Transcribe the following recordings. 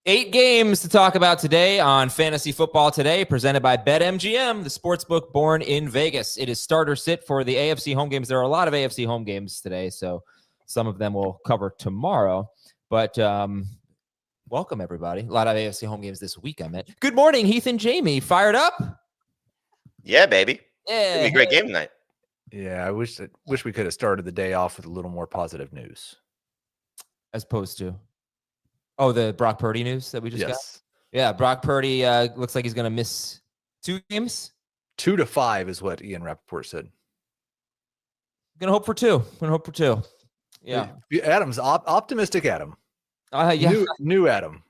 8 games to talk about today on Fantasy Football Today, presented by BetMGM, the sportsbook born in Vegas. It is starter sit for the AFC home games. There are a lot of AFC home games today, so some of them we'll cover tomorrow. But welcome, everybody. A lot of AFC home games this week, I meant. Good morning, Heath and Jamie. Fired up? Yeah, baby. Yeah. It's gonna be a great game tonight. Yeah, I wish we could have started the day off with a little more positive news. As opposed to? Oh, the Brock Purdy news that we just got? Yes. Yeah, Brock Purdy looks like he's going to miss 2 games. 2 to 5 is what Ian Rappaport said. Going to hope for 2. Yeah. Adam's optimistic Adam. Yeah. New Adam.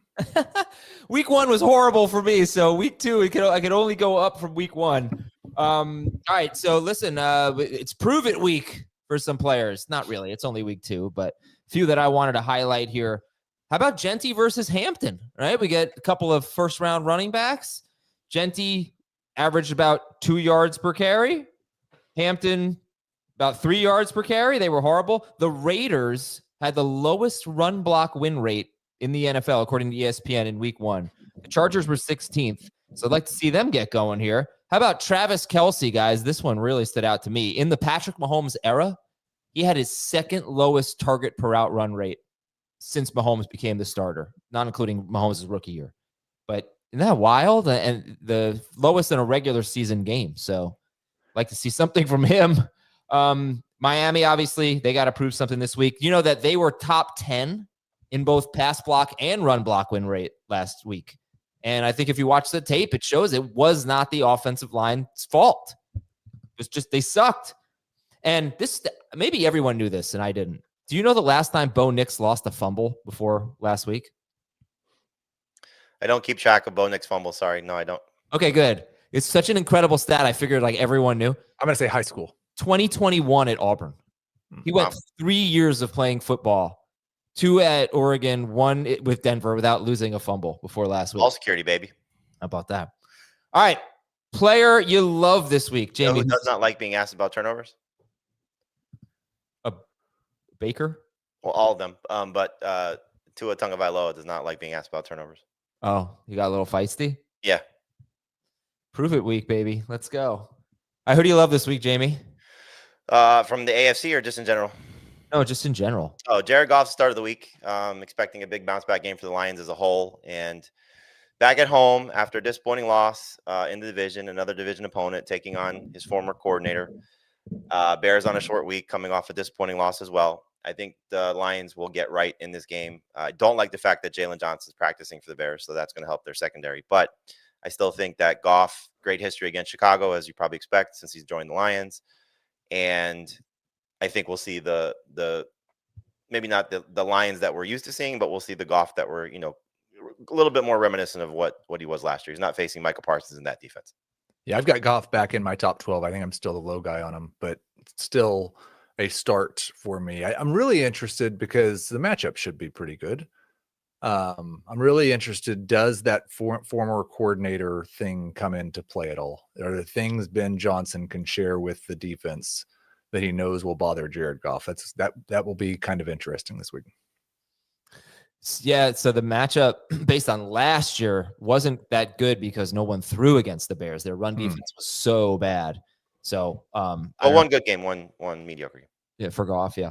Week 1 was horrible for me, so week 2, I could only go up from week 1. All right, so listen, it's prove it week for some players. Not really. It's only week 2, but a few that I wanted to highlight here. How about Genty versus Hampton, right? We get a couple of first-round running backs. Genty averaged about 2 yards per carry. Hampton, about 3 yards per carry. They were horrible. The Raiders had the lowest run block win rate in the NFL, according to ESPN, in week 1. The Chargers were 16th, so I'd like to see them get going here. How about Travis Kelce, guys? This one really stood out to me. In the Patrick Mahomes era, he had his second lowest target per route run rate since Mahomes became the starter, not including Mahomes' rookie year. But isn't that wild? And the lowest in a regular season game. So I'd like to see something from him. Miami, obviously, they got to prove something this week. You know that they were top 10 in both pass block and run block win rate last week. And I think if you watch the tape, it shows it was not the offensive line's fault. It was just they sucked. And this, maybe everyone knew this, and I didn't. Do you know the last time Bo Nix lost a fumble before last week? I don't keep track of Bo Nix fumbles. Sorry. No, I don't. Okay, good. It's such an incredible stat. I figured like everyone knew. I'm going to say high school. 2021 at Auburn. He went 3 years of playing football. 2 at Oregon, 1 with Denver without losing a fumble before last week. All security, baby. How about that? All right. Player you love this week, Jamie. You know who does not like being asked about turnovers? Baker? Well, all of them. But Tua Tagovailoa does not like being asked about turnovers. Oh, you got a little feisty? Yeah. Prove it week, baby. Let's go. All right, who do you love this week, Jamie? From the AFC or just in general? No, just in general. Oh, Jared Goff start of the week. Expecting a big bounce back game for the Lions as a whole. And back at home after a disappointing loss in the division, another division opponent taking on his former coordinator. Bears on a short week coming off a disappointing loss as well. I think the Lions will get right in this game. I don't like the fact that Jalen Johnson's practicing for the Bears, so that's going to help their secondary. But I still think that Goff, great history against Chicago, as you probably expect since he's joined the Lions. And I think we'll see the maybe not the Lions that we're used to seeing, but we'll see the Goff that we're, a little bit more reminiscent of what he was last year. He's not facing Micah Parsons in that defense. Yeah, I've got Goff back in my top 12. I think I'm still the low guy on him, but still a start for me. I'm really interested because the matchup should be pretty good. I'm really interested. Does that former coordinator thing come into play at all? Are there things Ben Johnson can share with the defense that he knows will bother Jared Goff? That will be kind of interesting this week. Yeah, so the matchup based on last year wasn't that good because no one threw against the Bears. Their run defense was so bad. So, one good game, one mediocre game. Yeah, for Goff, yeah.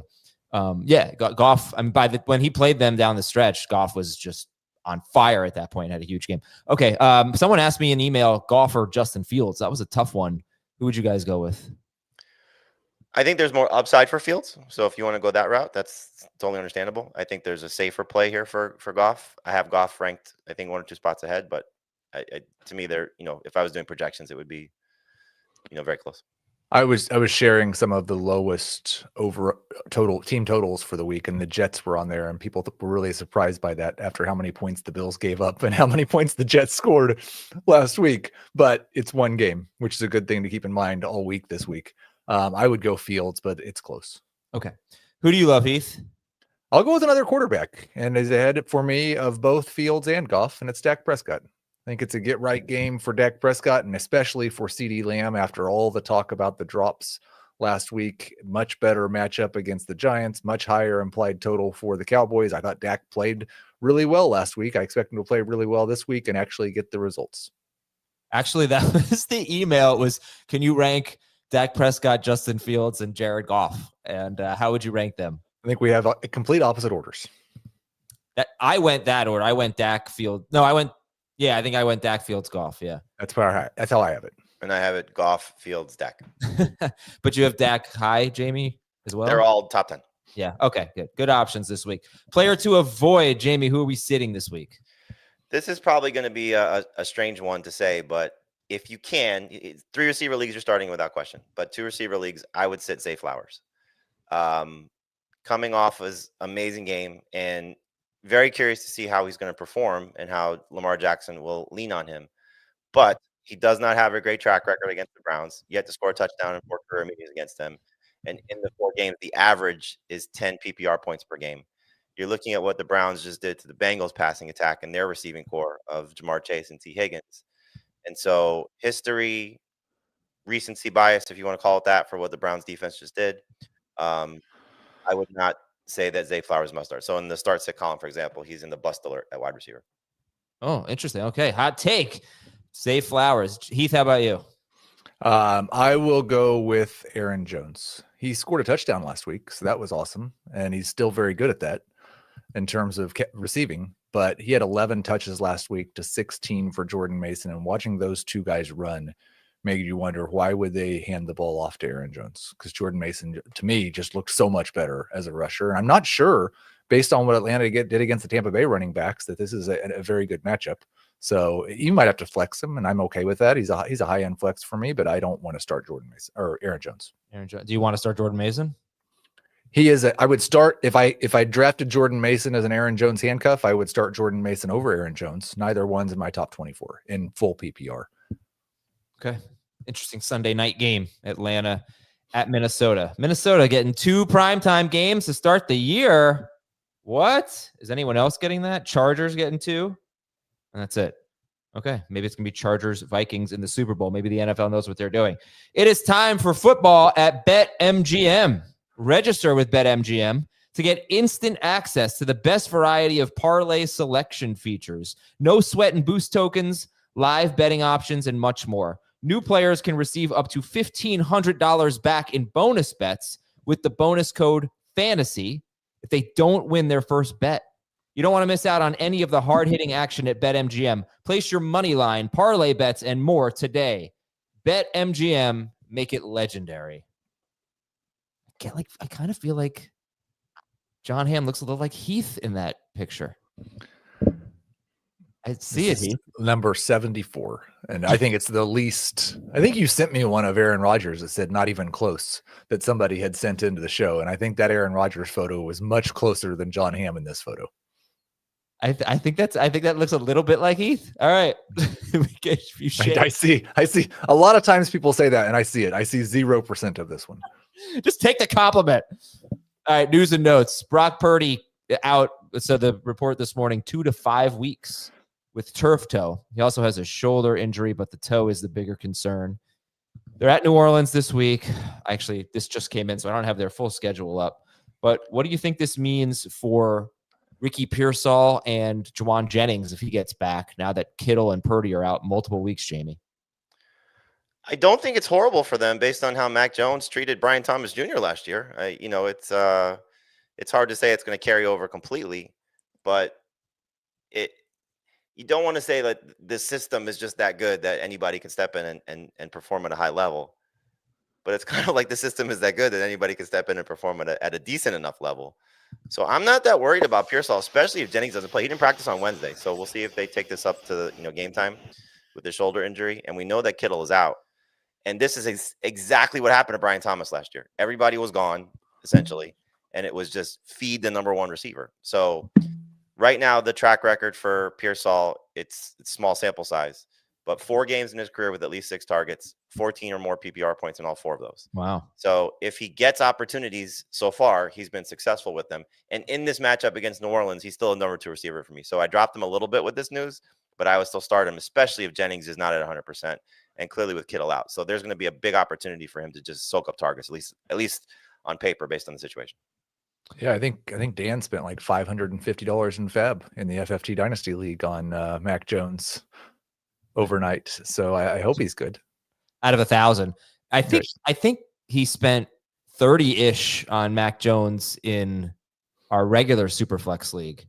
Goff, I mean, when he played them down the stretch, Goff was just on fire at that point, had a huge game. Okay, someone asked me in email, Goff or Justin Fields. That was a tough one. Who would you guys go with? I think there's more upside for Fields. So if you want to go that route, that's totally understandable. I think there's a safer play here for Goff. I have Goff ranked, I think, 1 or 2 spots ahead, but to me, if I was doing projections, it would be, very close. I was sharing some of the lowest over team totals for the week, and the Jets were on there, and people were really surprised by that after how many points the Bills gave up and how many points the Jets scored last week. But it's one game, which is a good thing to keep in mind all week this week. I would go Fields, but it's close. Okay. Who do you love, Heath? I'll go with another quarterback, and is ahead for me of both Fields and Goff, and it's Dak Prescott. I think it's a get-right game for Dak Prescott, and especially for CeeDee Lamb after all the talk about the drops last week. Much better matchup against the Giants, much higher implied total for the Cowboys. I thought Dak played really well last week. I expect him to play really well this week and actually get the results. Actually, that was the email. It was, can you rank Dak Prescott, Justin Fields, and Jared Goff? And how would you rank them? I think we have complete opposite orders. I went that order. I went Dak, Field. No, I think I went Dak, Fields, Goff. Yeah. That's how I have it. And I have it Goff, Fields, Dak. But you have Dak high, Jamie, as well? They're all top 10. Yeah. Okay, good. Good options this week. Player to avoid, Jamie, who are we sitting this week? This is probably going to be a strange one to say, but if you can, 3 receiver leagues you're starting without question. But 2 receiver leagues, I would sit Zay Flowers. Coming off his amazing game, and very curious to see how he's going to perform and how Lamar Jackson will lean on him. But he does not have a great track record against the Browns. Yet to score a touchdown in 4 career meetings against them. And in the 4 games, the average is 10 PPR points per game. You're looking at what the Browns just did to the Bengals passing attack and their receiving core of Jamar Chase and T. Higgins. And so history, recency bias, if you want to call it that, for what the Browns defense just did. I would not say that Zay Flowers must start. So in the start-sit column, for example, he's in the bust alert at wide receiver. Oh, interesting. Okay, hot take. Zay Flowers. Heath, how about you? I will go with Aaron Jones. He scored a touchdown last week, so that was awesome. And he's still very good at that in terms of receiving. But he had 11 touches last week to 16 for Jordan Mason. And watching those 2 guys run made you wonder, why would they hand the ball off to Aaron Jones? Because Jordan Mason, to me, just looked so much better as a rusher. And I'm not sure, based on what Atlanta did against the Tampa Bay running backs, that this is a very good matchup. So you might have to flex him, and I'm okay with that. He's a high-end flex for me, but I don't want to start Jordan Mason or Aaron Jones. Do you want to start Jordan Mason? He is. I would start if I drafted Jordan Mason as an Aaron Jones handcuff. I would start Jordan Mason over Aaron Jones. Neither one's in my top 24 in full PPR. Okay. Interesting Sunday night game. Atlanta at Minnesota. Minnesota getting 2 primetime games to start the year. What? Is anyone else getting that? Chargers getting 2? And that's it. Okay. Maybe it's going to be Chargers, Vikings in the Super Bowl. Maybe the NFL knows what they're doing. It is time for football at BetMGM. Register with BetMGM to get instant access to the best variety of parlay selection features. No sweat and boost tokens, live betting options, and much more. New players can receive up to $1,500 back in bonus bets with the bonus code FANTASY if they don't win their first bet. You don't want to miss out on any of the hard-hitting action at BetMGM. Place your money line, parlay bets, and more today. BetMGM, make it legendary. I kind of feel like John Hamm looks a little like Heath in that picture. I see it, Heath. Number 74. And I think it's the least. I think you sent me one of Aaron Rodgers that said not even close, that somebody had sent into the show. And I think that Aaron Rodgers photo was much closer than John Hamm in this photo. I think that looks a little bit like Heath. All right. I see a lot of times people say that, and I see it. I see 0% of this one. Just take the compliment. All right. News and notes. Brock Purdy out. So the report this morning, 2 to 5 weeks with turf toe. He also has a shoulder injury, but the toe is the bigger concern. They're at New Orleans this week. Actually, this just came in, so I don't have their full schedule up. But what do you think this means for Ricky Pearsall and Juwan Jennings if he gets back now that Kittle and Purdy are out multiple weeks, Jamie? I don't think it's horrible for them based on how Mac Jones treated Brian Thomas Jr. last year. It's hard to say it's going to carry over completely, but you don't want to say that the system is just that good that anybody can step in and perform at a high level. But it's kind of like the system is that good that anybody can step in and perform at a decent enough level. So I'm not that worried about Pearsall, especially if Jennings doesn't play. He didn't practice on Wednesday, so we'll see if they take this up to game time with the shoulder injury. And we know that Kittle is out. And this is exactly what happened to Brian Thomas last year. Everybody was gone, essentially, and it was just feed the number 1 receiver. So right now, the track record for Pearsall, it's small sample size, but 4 games in his career with at least 6 targets, 14 or more PPR points in all 4 of those. Wow. So if he gets opportunities so far, he's been successful with them. And in this matchup against New Orleans, he's still a number 2 receiver for me. So I dropped him a little bit with this news, but I would still start him, especially if Jennings is not at 100%. and clearly with Kittle out. So there's going to be a big opportunity for him to just soak up targets, at least on paper, based on the situation. Yeah, I think Dan spent like $550 in Fab in the FFT Dynasty League on Mac Jones overnight. So I hope he's good. Out of 1,000, I think he spent 30-ish on Mac Jones in our regular Superflex league.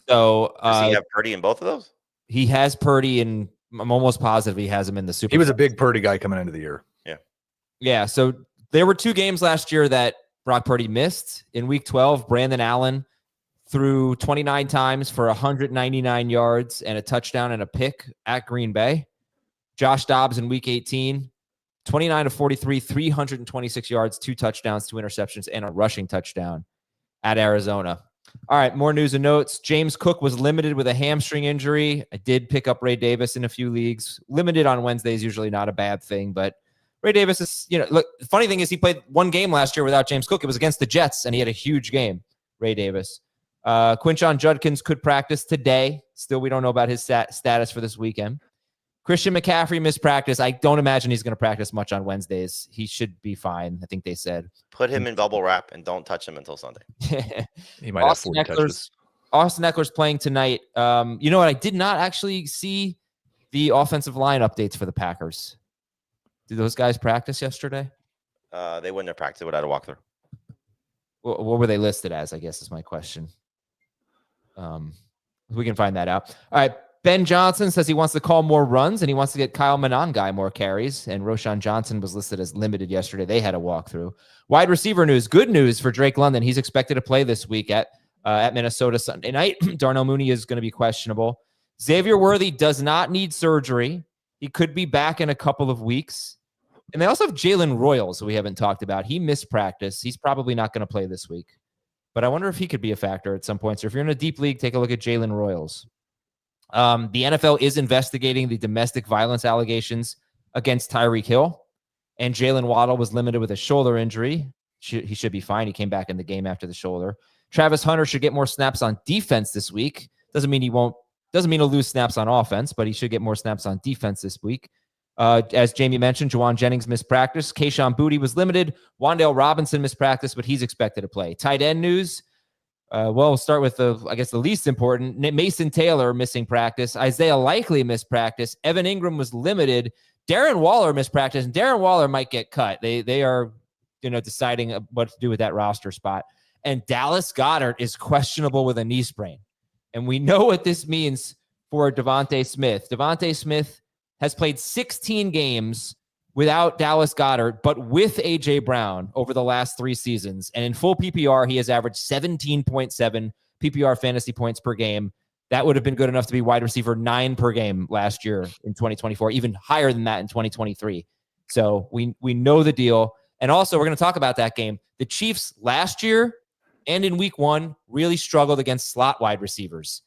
So does he have Purdy in both of those? He has Purdy, and I'm almost positive he has him in the Superflex. He was a big Purdy guy coming into the year. Yeah. So there were 2 games last year that Brock Purdy missed. In week 12, Brandon Allen threw 29 times for 199 yards and a touchdown and a pick at Green Bay. Josh Dobbs in week 18, 29 of 43, 326 yards, 2 touchdowns, 2 interceptions, and a rushing touchdown at Arizona. All right, more news and notes. James Cook was limited with a hamstring injury. I did pick up Ray Davis in a few leagues. Limited on Wednesday is usually not a bad thing, but Ray Davis is, look, the funny thing is he played 1 game last year without James Cook. It was against the Jets, and he had a huge game, Ray Davis. Quinshon Judkins could practice today. Still, we don't know about his status for this weekend. Christian McCaffrey missed practice. I don't imagine he's going to practice much on Wednesdays. He should be fine, I think they said. Put him in bubble wrap and don't touch him until Sunday. He might have 40 touches. Austin Eckler's playing tonight. You know what? I did not actually see the offensive line updates for the Packers. Did those guys practice yesterday? They wouldn't have practiced without a walkthrough. What were they listed as, I guess is my question. We can find that out. All right. Ben Johnson says he wants to call more runs and he wants to get Kyle Monangai more carries. And Roshan Johnson was listed as limited yesterday. They had a walkthrough. Wide receiver news. Good news for Drake London. He's expected to play this week at Minnesota Sunday night. Darnell Mooney is going to be questionable. Xavier Worthy does not need surgery. He could be back in a couple of weeks. And they also have Jalen Royals, who we haven't talked about. He missed practice. He's probably not going to play this week. But I wonder if he could be a factor at some point. So if you're in a deep league, take a look at Jalen Royals. The NFL is investigating the domestic violence allegations against Tyreek Hill. And Jalen Waddle was limited with a shoulder injury. He should be fine. He came back in the game after the shoulder. Travis Hunter should get more snaps on defense this week. Doesn't mean he'll lose snaps on offense, but he should get more snaps on defense this week. As Jamie mentioned, Juwan Jennings missed practice. Kayshon Boutte was limited. Wan'Dale Robinson missed practice, but he's expected to play. Tight end news. We'll start with the least important. Mason Taylor missing practice. Isaiah Likely missed practice. Evan Ingram was limited. Darren Waller missed practice, and Darren Waller might get cut. They are, deciding what to do with that roster spot. And Dallas Goedert is questionable with a knee sprain. And we know what this means for Devontae Smith. Devontae Smith has played 16 games without Dallas Goedert, but with A.J. Brown over the last 3 seasons. And in full PPR, he has averaged 17.7 PPR fantasy points per game. That would have been good enough to be wide receiver 9 per game last year in 2024, even higher than that in 2023. So we know the deal. And also, we're going to talk about that game. The Chiefs last year and in week 1 really struggled against slot wide receivers.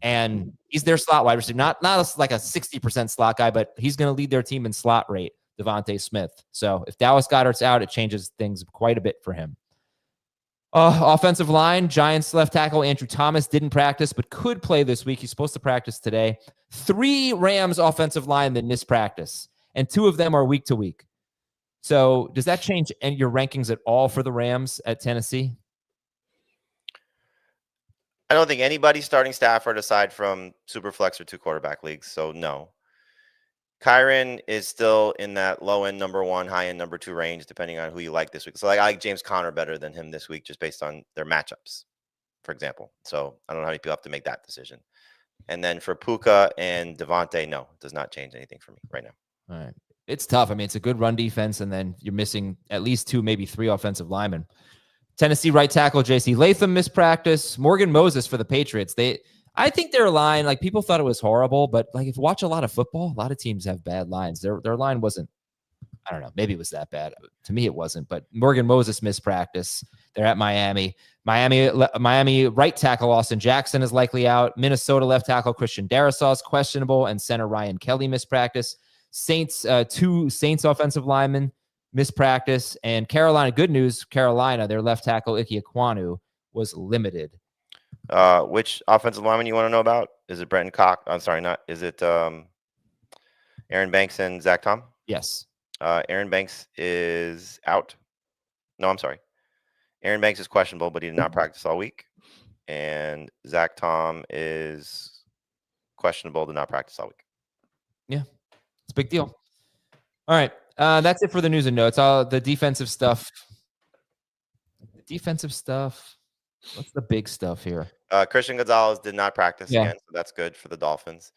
And he's their slot wide receiver, not like a 60% slot guy, but he's going to lead their team in slot rate. Devontae Smith. So if Dallas Goedert's out, it changes things quite a bit for him. Offensive line, Giants left tackle Andrew Thomas didn't practice, but could play this week. He's supposed to practice today. 3 Rams offensive linemen missed practice, and 2 of them are week to week. So does that change your rankings at all for the Rams at Tennessee? I don't think anybody's starting Stafford aside from Superflex or 2 quarterback leagues. So no. Kyren is still in that low end number 1, high end number 2 range, depending on who you like this week. So I like James Conner better than him this week, just based on their matchups, for example. So I don't know how many people have to make that decision. And then for Puka and Devontae, no, it does not change anything for me right now. All right. It's tough. I mean, it's a good run defense, and then you're missing at least 2, maybe 3 offensive linemen. Tennessee right tackle J.C. Latham missed practice. Morgan Moses for the Patriots. I think their line, like, people thought it was horrible, but like, if you watch a lot of football, a lot of teams have bad lines. Their line wasn't, I don't know, maybe it was that bad. To me, it wasn't. But Morgan Moses missed practice. They're at Miami. Miami right tackle Austin Jackson is likely out. Minnesota left tackle Christian Darrisaw is questionable, and center Ryan Kelly missed practice. Saints, 2 Saints offensive linemen missed practice, and Carolina, good news, Carolina, their left tackle Ike Ekwonu was limited. Which offensive lineman you want to know about? Is it Brenton Cox? I'm sorry, not. Is it Aaron Banks and Zach Tom. Yes. Aaron Banks is out. No, I'm sorry. Aaron Banks is questionable, but he did not practice all week. And Zach Tom is questionable, did not practice all week. Yeah, it's a big deal. All right. That's it for the news and notes. All the defensive stuff. What's the big stuff here? Christian Gonzalez did not practice Yeah. again, so that's good for the Dolphins.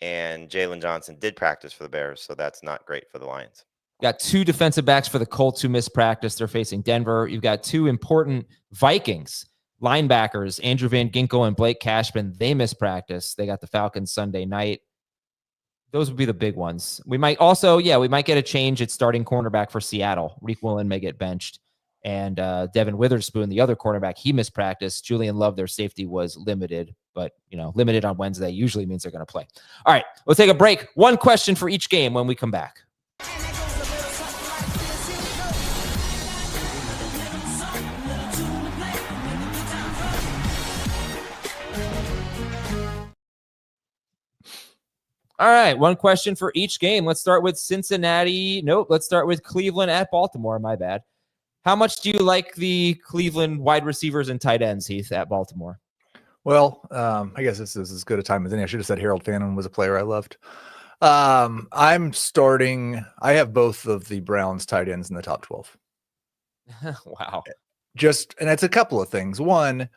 And Jalen Johnson did practice for the Bears, so that's not great for the Lions. Got 2 defensive backs for the Colts who missed practice. They're facing Denver. You've got 2 important Vikings linebackers, Andrew Van Ginkel and Blake Cashman. They missed practice. They got the Falcons Sunday night. Those would be the big ones. We might also, we might get a change at starting cornerback for Seattle. Reek Willen may get benched. And Devin Witherspoon, the other cornerback, he missed practice. Julian Love, their safety, was limited. But, limited on Wednesday usually means they're going to play. All right, we'll take a break. One question for each game when we come back. All right, one question for each game. Let's start with Cincinnati. Nope, let's start with Cleveland at Baltimore. My bad. How much do you like the Cleveland wide receivers and tight ends, Heath, at Baltimore? Well, I guess this is as good a time as any. I should have said Harold Fannin was a player I loved. I'm starting. I have both of the Browns tight ends in the top 12. Wow. And it's a couple of things. One,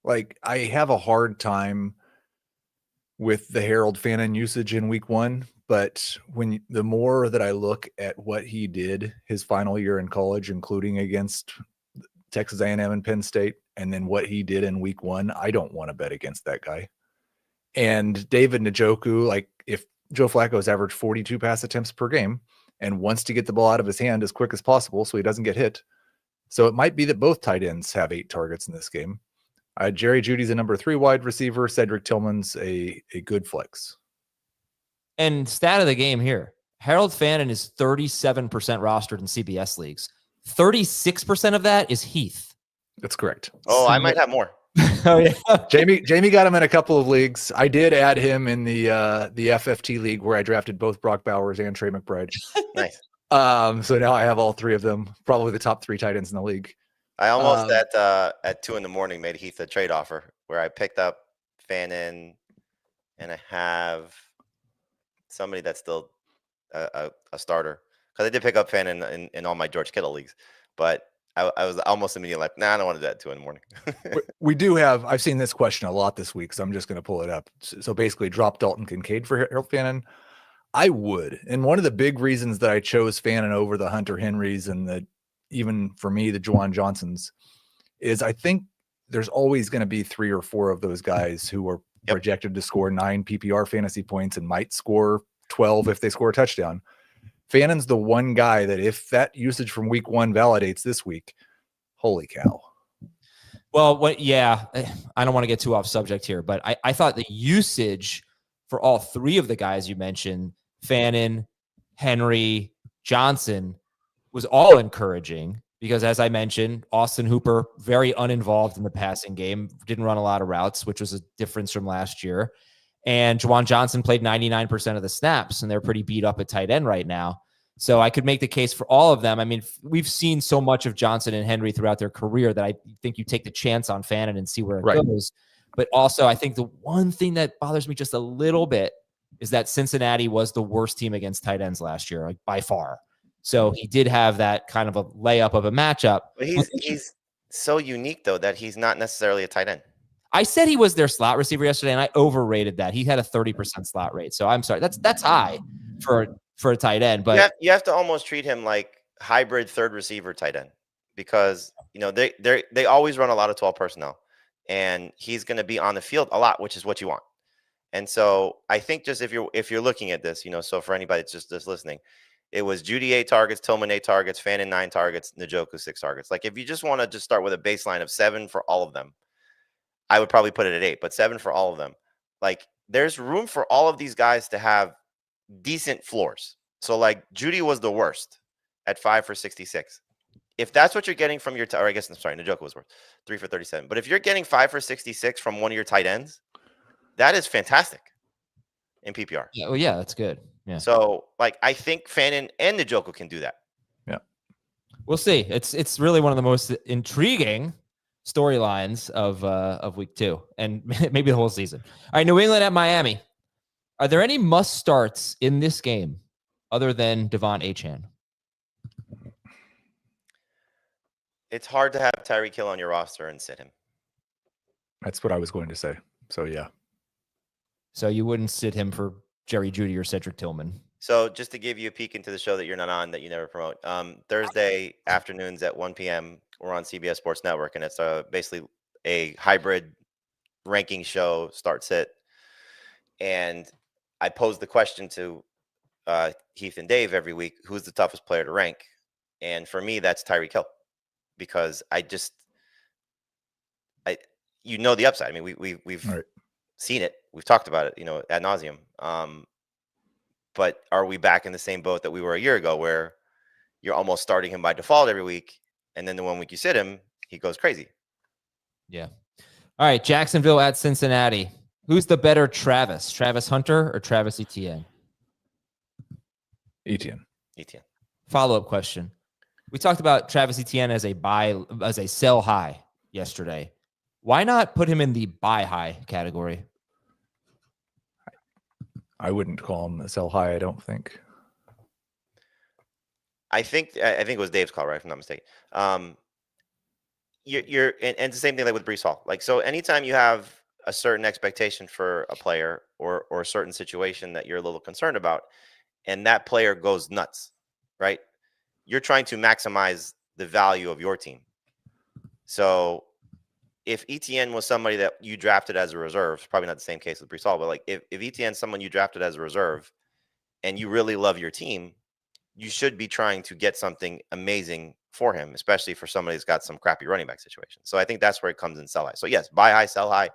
I have a hard time with the Harold Fannin usage in week 1. But the more that I look at what he did his final year in college, including against Texas A&M and Penn State, and then what he did in week 1, I don't want to bet against that guy. And David Njoku, if Joe Flacco's averaged 42 pass attempts per game and wants to get the ball out of his hand as quick as possible so he doesn't get hit. So it might be that both tight ends have 8 targets in this game. Jerry Jeudy's a number 3 wide receiver. Cedric Tillman's a good flex. And stat of the game here, Harold Fannin is 37% rostered in CBS leagues. 36% of that is Heath. That's correct. Oh, I might have more. Oh yeah. Jamie got him in a couple of leagues. I did add him in the FFT league where I drafted both Brock Bowers and Trey McBride. Nice. So now I have all 3 of them, probably the top 3 tight ends in the league. I almost at 2 a.m. made Heath a trade offer where I picked up Fannin and I have somebody that's still a starter, because I did pick up Fannin in all my George Kittle leagues, but I was almost immediately like, nah, I don't want to do that at 2 a.m. We do have, I've seen this question a lot this week, so I'm just going to pull it up. So basically drop Dalton Kincaid for Harold Fannin. I would. And one of the big reasons that I chose Fannin over the Hunter Henrys and even for me, the Juwan Johnsons, is I think there's always going to be 3 or 4 of those guys who are projected to score 9 PPR fantasy points and might score 12 if they score a touchdown. Fannin's the one guy that if that usage from week 1 validates this week, holy cow. Well, I don't want to get too off subject here, but I thought the usage for all 3 of the guys you mentioned, Fannin, Henry, Johnson, was all encouraging because, as I mentioned, Austin Hooper, very uninvolved in the passing game, didn't run a lot of routes, which was a difference from last year. And Juwan Johnson played 99% of the snaps, and they're pretty beat up at tight end right now. So I could make the case for all of them. I mean, we've seen so much of Johnson and Henry throughout their career that I think you take the chance on Fannin and see where it goes. But also, I think the one thing that bothers me just a little bit is that Cincinnati was the worst team against tight ends last year, by far. So he did have that kind of a layup of a matchup. But he's so unique, though, that he's not necessarily a tight end. I said he was their slot receiver yesterday, and I overrated that. He had a 30% slot rate. So I'm sorry. That's high for a tight end. But you have to almost treat him like hybrid third receiver tight end, because they always run a lot of 12 personnel, and he's going to be on the field a lot, which is what you want. And so I think just if you're looking at this, so for anybody that's just listening, it was Jeudy 8 targets, Tillman 8 targets, Fannin 9 targets, Njoku 6 targets. Like, if you just want to just start with a baseline of 7 for all of them, I would probably put it at 8, but 7 for all of them. Like, there's room for all of these guys to have decent floors. So, like, Jeudy was the worst at 5 for 66. If that's what you're getting from your, or I guess, I'm sorry, Njoku was worth 3 for 37. But if you're getting 5 for 66 from one of your tight ends, that is fantastic in PPR. yeah, well, yeah, that's good. Yeah. So, like, I think Fannin and Njoku can do that. Yeah. We'll see. It's really one of the most intriguing storylines of week 2 and maybe the whole season. All right, New England at Miami. Are there any must starts in this game other than Devon Achane? It's hard to have Tyreek Hill on your roster and sit him. That's what I was going to say. So, yeah. So you wouldn't sit him for Jerry Jeudy or Cedric Tillman. So just to give you a peek into the show that you're not on, that you never promote, Thursday afternoons at 1 p.m., we're on CBS Sports Network, and it's basically a hybrid ranking show, start sit. And I pose the question to Heath and Dave every week, who's the toughest player to rank? And for me, that's Tyreek Hill, because you know the upside. I mean, we've right. seen it. We've talked about it, ad nauseum. But are we back in the same boat that we were a year ago, where you're almost starting him by default every week, and then the one week you sit him, he goes crazy? Yeah. All right, Jacksonville at Cincinnati. Who's the better Travis? Travis Hunter or Travis Etienne? Etienne. Follow-up question. We talked about Travis Etienne as a sell high yesterday. Why not put him in the buy high category? I wouldn't call him a sell high, I don't think. I think it was Dave's call, right? If I'm not mistaken. You're and it's the same thing like with Breece Hall. Like, so anytime you have a certain expectation for a player or a certain situation that you're a little concerned about, and that player goes nuts, right? You're trying to maximize the value of your team. So if Etienne was somebody that you drafted as a reserve, probably not the same case with Breece Hall, but like if Etienne's someone you drafted as a reserve and you really love your team, you should be trying to get something amazing for him, especially for somebody who's got some crappy running back situation. So I think that's where it comes in sell high. So yes, buy high, sell high.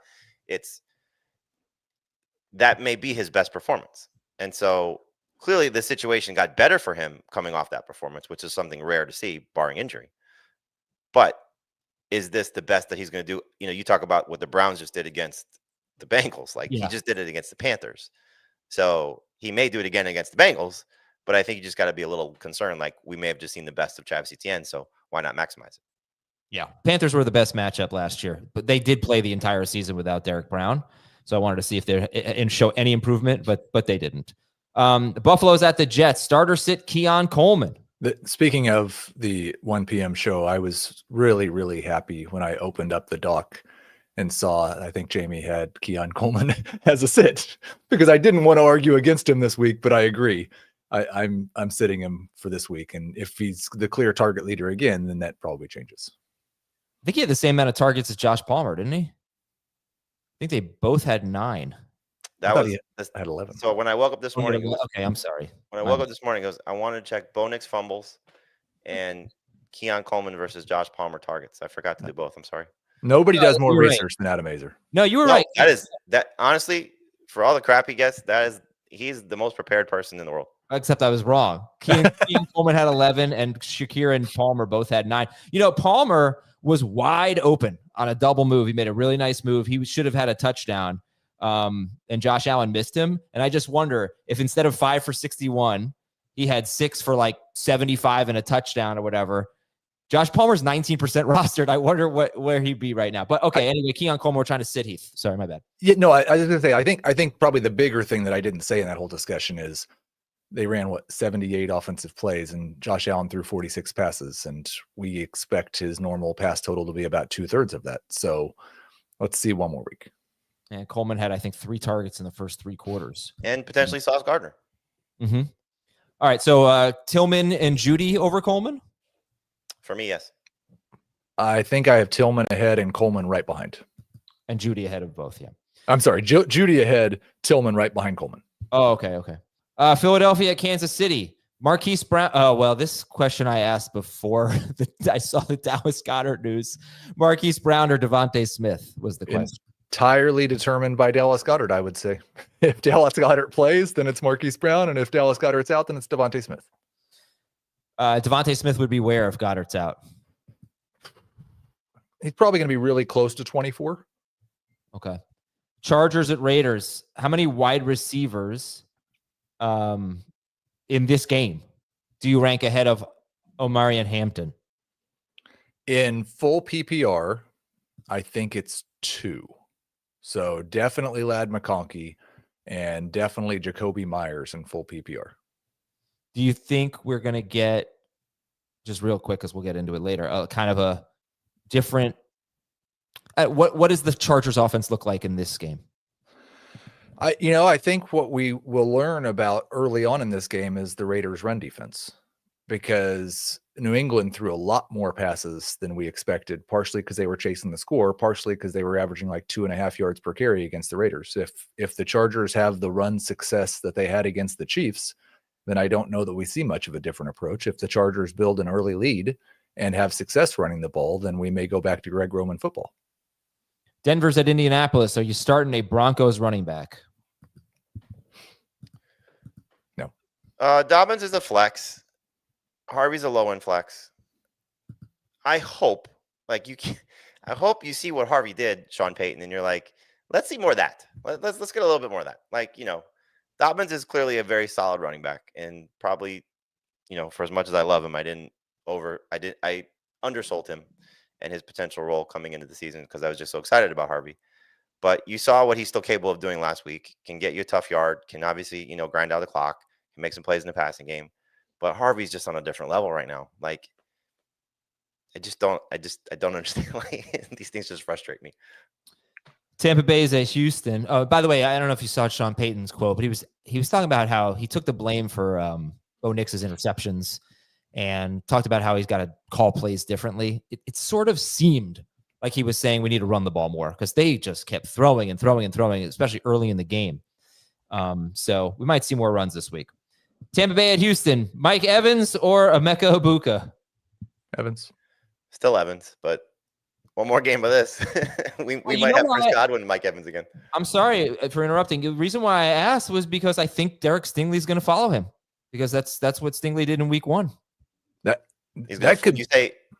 That may be his best performance. And so clearly the situation got better for him coming off that performance, which is something rare to see barring injury. But is this the best that he's going to do? You talk about what the Browns just did against the Bengals. Like, he just did it against the Panthers. So he may do it again against the Bengals, but I think you just got to be a little concerned. Like, we may have just seen the best of Travis Etienne, so why not maximize it? Yeah. Panthers were the best matchup last year, but they did play the entire season without Derek Brown. So I wanted to see if they show any improvement, but they didn't. The Buffalo's at the Jets. Starter sit Keon Coleman. Speaking of the 1 p.m. show, I was really, really happy when I opened up the doc and saw, I think Jamie had Keon Coleman as a sit, because I didn't want to argue against him this week, but I agree. I'm sitting him for this week. And if he's the clear target leader again, then that probably changes. I think he had the same amount of targets as Josh Palmer, didn't he? I think they both had 9. I had 11. So when I woke up this morning, okay, I'm sorry. When I woke up this morning, I wanted to check Bo Nix fumbles and Keon Coleman versus Josh Palmer targets. I forgot to do both. I'm sorry. Nobody does more research than Adam Azer. No, you were right. That honestly, for all the crap he gets, he's the most prepared person in the world. Except I was wrong. Keon Coleman had 11, and Shakir and Palmer both had 9. Palmer was wide open on a double move. He made a really nice move. He should have had a touchdown. And Josh Allen missed him. And I just wonder if instead of 5 for 61, he had 6 for like 75 and a touchdown or whatever. Josh Palmer's 19% rostered. I wonder where he'd be right now. But okay, anyway, Keon Coleman, we're trying to sit Heath. Sorry, my bad. Yeah, no, I was going to say, I think probably the bigger thing that I didn't say in that whole discussion is they ran 78 offensive plays, and Josh Allen threw 46 passes, and we expect his normal pass total to be about 2/3 of that. So let's see one more week. And Coleman had, I think, 3 targets in the first 3 quarters. And potentially Sauce Gardner. Mm-hmm. All right, so Tillman and Jeudy over Coleman? For me, yes. I think I have Tillman ahead and Coleman right behind. And Jeudy ahead of both, yeah. I'm sorry, Jeudy ahead, Tillman right behind Coleman. Oh, okay. Philadelphia, Kansas City. Marquise Brown. Oh, well, this question I asked before I saw the Dallas Goedert news. Marquise Brown or Devontae Smith was the question. Entirely determined by Dallas Goedert, I would say. If Dallas Goedert plays, then it's Marquise Brown. And if Dallas Goedert's out, then it's Devontae Smith. Devontae Smith would be where if Goedert's out? He's probably going to be really close to 24. Okay. Chargers at Raiders. How many wide receivers in this game do you rank ahead of Omari and Hampton? In full PPR, I think it's 2. So definitely Ladd McConkey and definitely Jacoby Myers in full PPR. Do you think we're going to get, just real quick because we'll get into it later, kind of a different what does the Chargers offense look like in this game? I think what we will learn about early on in this game is the Raiders' run defense, because New England threw a lot more passes than we expected, partially because they were chasing the score, partially because they were averaging like 2.5 yards per carry against the Raiders. If the Chargers have the run success that they had against the Chiefs, then I don't know that we see much of a different approach. If the Chargers build an early lead and have success running the ball, then we may go back to Greg Roman football. Denver's at Indianapolis. Are you starting a Broncos running back? No. Dobbins is a flex. Harvey's a low end flex. I hope you see what Harvey did, Sean Payton, and you're like, let's see more of that. Let's get a little bit more of that. Dobbins is clearly a very solid running back, and probably, for as much as I love him, I undersold him and his potential role coming into the season because I was just so excited about Harvey. But you saw what he's still capable of doing last week. Can get you a tough yard, can obviously, grind out the clock, can make some plays in the passing game. But Harvey's just on a different level right now. I don't understand why these things just frustrate me. Tampa Bay is at Houston. By the way, I don't know if you saw Sean Payton's quote, but he was talking about how he took the blame for Bo Nix's interceptions and talked about how he's got to call plays differently. It sort of seemed like he was saying we need to run the ball more because they just kept throwing and throwing and throwing, especially early in the game. So we might see more runs this week. Tampa Bay at Houston, Mike Evans or Emeka Egbuka? Evans. Still Evans, but one more game of this. we might have Chris Godwin and Mike Evans again. I'm sorry for interrupting. The reason why I asked was because I think Derek Stingley's going to follow him, because that's what Stingley did in week 1.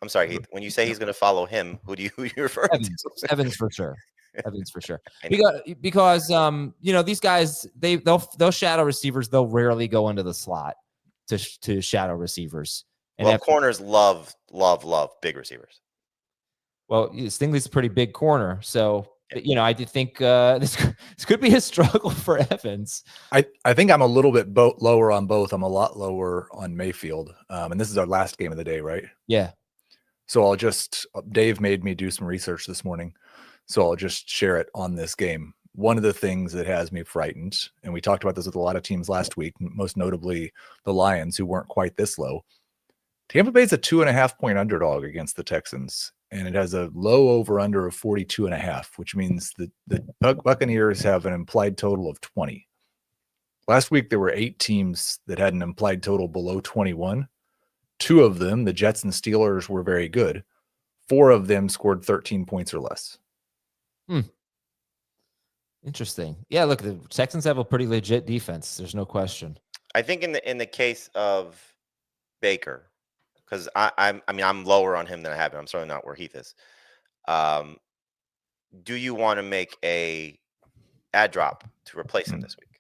I'm sorry, Heath. When you say he's going to follow him, who you refer to? Evans for sure. Evans for sure. Because these guys, they'll shadow receivers. They'll rarely go into the slot to shadow receivers. And corners love big receivers. Well, Stingley's a pretty big corner, so I did think this could be a struggle for Evans. I think I'm a little bit lower on both. I'm a lot lower on Mayfield, and this is our last game of the day, right? Yeah. So Dave made me do some research this morning, so I'll just share it on this game. One of the things that has me frightened, and we talked about this with a lot of teams last week, most notably the Lions, who weren't quite this low. Tampa Bay's a 2.5-point underdog against the Texans, and it has a low over-under of 42.5, which means the Buccaneers have an implied total of 20. Last week, there were 8 teams that had an implied total below 21. 2 of them, the Jets and Steelers, were very good. 4 of them scored 13 points or less. Interesting. Yeah, look, the Texans have a pretty legit defense. There's no question. I think in the case of Baker, because I'm lower on him than I have been. I'm certainly not where Heath is. Do you want to make a ad drop to replace him this week?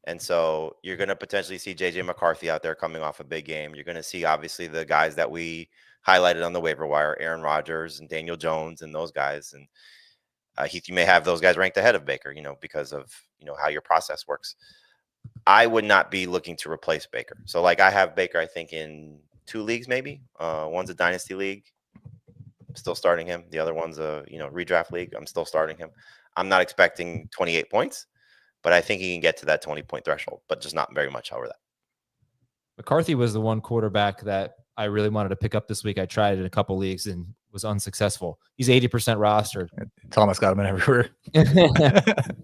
And so you're going to potentially see J.J. McCarthy out there coming off a big game. You're going to see, obviously, the guys that we highlighted on the waiver wire, Aaron Rodgers and Daniel Jones and those guys. And Heath, you may have those guys ranked ahead of Baker, because of, how your process works. I would not be looking to replace Baker. So, I have Baker, I think, in 2 leagues maybe. One's a dynasty league. I'm still starting him. The other one's a redraft league. I'm still starting him. I'm not expecting 28 points, but I think he can get to that 20-point threshold, but just not very much over that. McCarthy was the one quarterback that I really wanted to pick up this week. I tried it in a couple leagues and was unsuccessful. He's 80% rostered. Thomas got him in everywhere.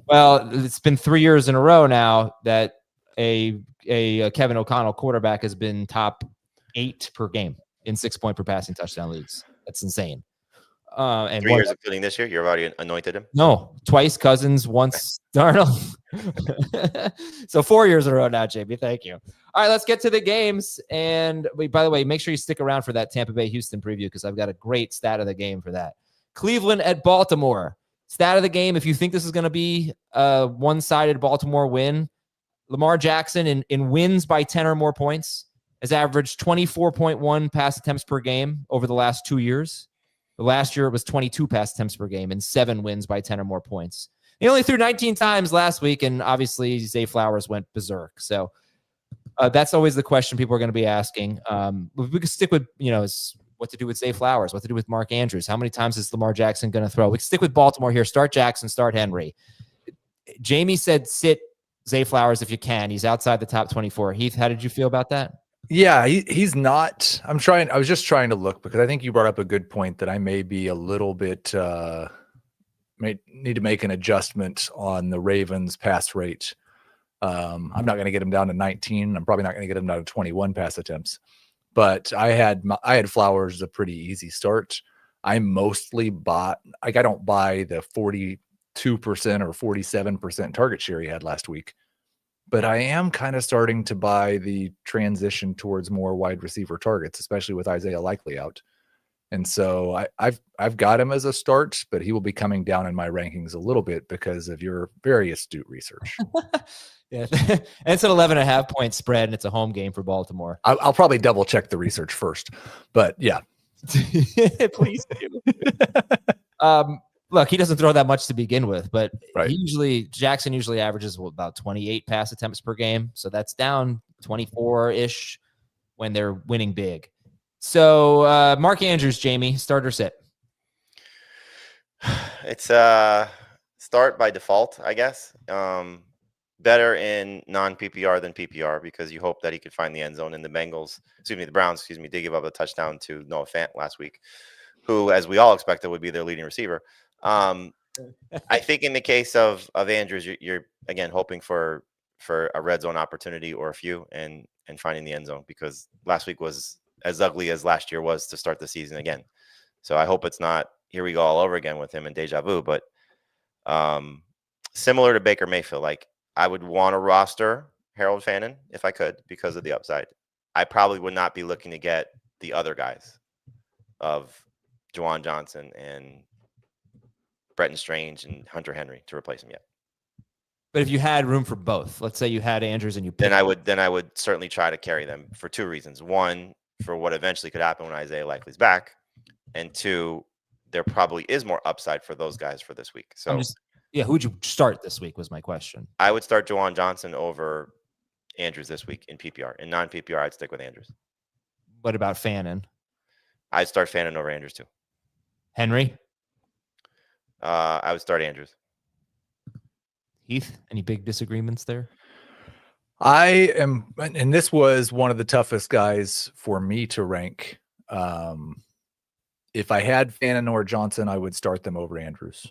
Well, it's been 3 years in a row now that a Kevin O'Connell quarterback has been top 8 per game in 6-point per passing touchdown leagues. That's insane. And 3 years, including this year, you've already anointed him? No, twice Cousins, once Darnold. So 4 years in a row now, JB. Thank you. All right, let's get to the games. And by the way, make sure you stick around for that Tampa Bay Houston preview, because I've got a great stat of the game for that. Cleveland at Baltimore. Stat of the game, if you think this is going to be a one-sided Baltimore win, Lamar Jackson in wins by 10 or more points has averaged 24.1 pass attempts per game over the last 2 years. The last year it was 22 pass attempts per game and 7 wins by 10 or more points. He only threw 19 times last week, and obviously Zay Flowers went berserk. So that's always the question people are going to be asking. We could stick with, what to do with Zay Flowers, what to do with Mark Andrews. How many times is Lamar Jackson going to throw? We can stick with Baltimore here. Start Jackson, start Henry. Jamie said sit Zay Flowers if you can. He's outside the top 24. Heath, how did you feel about that? Yeah, he's not. I was just trying to look because I think you brought up a good point that I may be a little bit, may need to make an adjustment on the Ravens pass rate. I'm not going to get him down to 19. I'm probably not going to get him down to 21 pass attempts. But I had Flowers as a pretty easy start. I mostly bought, I don't buy the 42% or 47% target share he had last week. But I am kind of starting to buy the transition towards more wide receiver targets, especially with Isaiah Likely out. And so I've got him as a start, but he will be coming down in my rankings a little bit because of your very astute research. Yeah, and it's an 11.5 point spread, and it's a home game for Baltimore. I'll probably double check the research first, but yeah. Please do. Look, he doesn't throw that much to begin with, but right. Jackson usually averages about 28 pass attempts per game. So that's down 24-ish when they're winning big. So Mark Andrews, Jamie, start or sit? It's start by default, I guess. Better in non-PPR than PPR because you hope that he could find the end zone. And the Browns, did give up a touchdown to Noah Fant last week, who, as we all expected, would be their leading receiver. I think in the case of Andrews, you're again hoping for a red zone opportunity or a few and finding the end zone because last week was as ugly as last year was to start the season again. So I hope it's not here we go all over again with him and deja vu, but similar to Baker Mayfield, like I would want to roster Harold Fannin if I could because of the upside. I probably would not be looking to get the other guys of Juwan Johnson and Bretton Strange and Hunter Henry to replace him yet. But if you had room for both, let's say you had Andrews and you then I would certainly try to carry them for two reasons. One, for what eventually could happen when Isaiah Likely's back, and two, there probably is more upside for those guys for this week. So who'd you start this week was my question. I would start Juwan Johnson over Andrews this week in PPR. In non-PPR, I'd stick with Andrews. What about Fannin? I'd start Fannin over Andrews too. Henry? I would start Andrews. Heath, any big disagreements there? I am, and this was one of the toughest guys for me to rank. If I had Fannin or Johnson, I would start them over Andrews.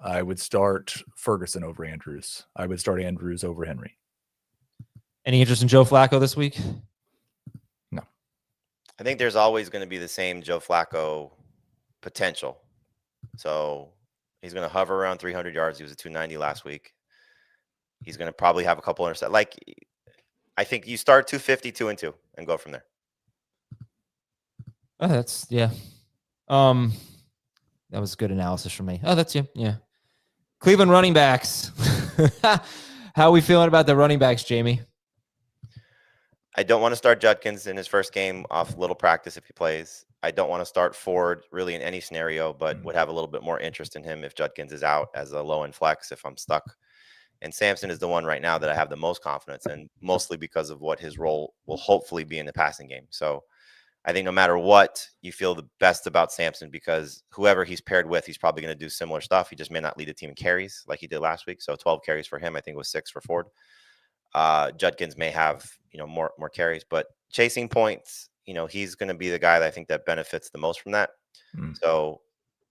I would start Ferguson over Andrews. I would start Andrews over Henry. Any interest in Joe Flacco this week? No. I think there's always going to be the same Joe Flacco potential. So he's going to hover around 300 yards. He was at 290 last week. He's going to probably have a couple interceptions. Like, I think you start 250, 2-2, and go from there. Oh, that's, yeah. That was good analysis from me. Oh, that's you. Yeah. Cleveland running backs. How are we feeling about the running backs, Jamie? I don't want to start Judkins in his first game off little practice if he plays. I don't want to start Ford really in any scenario, but would have a little bit more interest in him if Judkins is out as a low-end flex if I'm stuck. And Sampson is the one right now that I have the most confidence in, mostly because of what his role will hopefully be in the passing game. So I think no matter what, you feel the best about Sampson because whoever he's paired with, he's probably going to do similar stuff. He just may not lead the team in carries like he did last week. So 12 carries for him, I think it was 6 for Ford. Judkins may have, more carries, but chasing points, he's going to be the guy that I think that benefits the most from that. So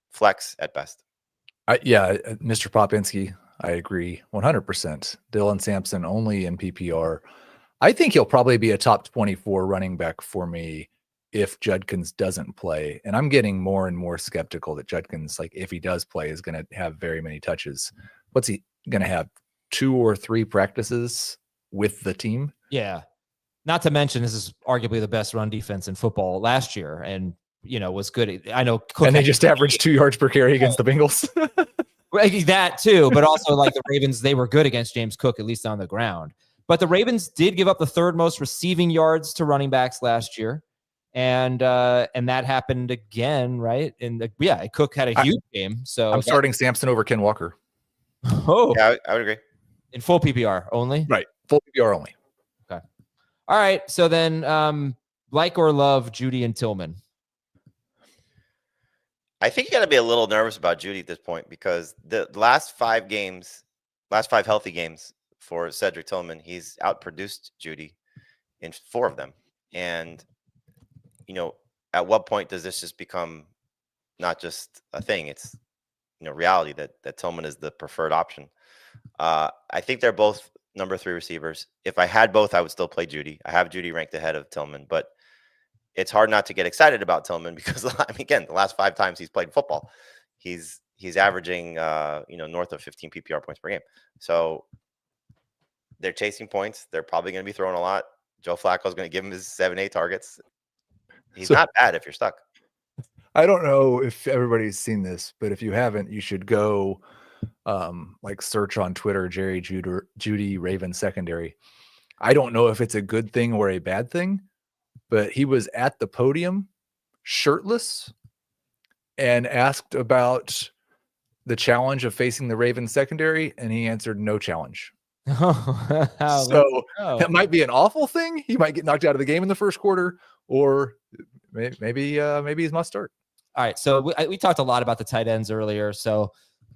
flex at best. Mr. Popinski, I agree 100%. Dylan Sampson only in PPR. I think he'll probably be a top 24 running back for me if Judkins doesn't play. And I'm getting more and more skeptical that Judkins, like if he does play, is going to have very many touches. What's he going to have? 2 or 3 practices with the team? Yeah. Not to mention, this is arguably the best run defense in football last year and, was good. I know. Cook and they just averaged 2 yards per carry against the Bengals. That too, but also like the Ravens, they were good against James Cook, at least on the ground. But the Ravens did give up the third most receiving yards to running backs last year. And that happened again, right? Cook had a huge game. So I'm starting Sampson over Ken Walker. Oh, Yeah, I would agree. In full PPR only? Right. Full PPR only. Okay. All right. So then like or love Judy and Tillman. I think you got to be a little nervous about Judy at this point because the last 5 healthy games for Cedric Tillman, he's outproduced Judy in 4 of them. And, at what point does this just become not just a thing? It's, reality that Tillman is the preferred option. I think they're both number 3 receivers. If I had both, I would still play Judy. I have Judy ranked ahead of Tillman, but it's hard not to get excited about Tillman because, again, the last 5 times he's played football, he's averaging, north of 15 PPR points per game. So they're chasing points. They're probably going to be throwing a lot. Joe Flacco's going to give him his 7-8 targets. He's not bad if you're stuck. I don't know if everybody's seen this, but if you haven't, you should go search on Twitter, Jerry Judy Ravens secondary. I don't know if it's a good thing or a bad thing, but he was at the podium shirtless and asked about the challenge of facing the Ravens secondary, and he answered no challenge. So that might be an awful thing. He might get knocked out of the game in the first quarter, or maybe he's must start. All right. So we talked a lot about the tight ends earlier. So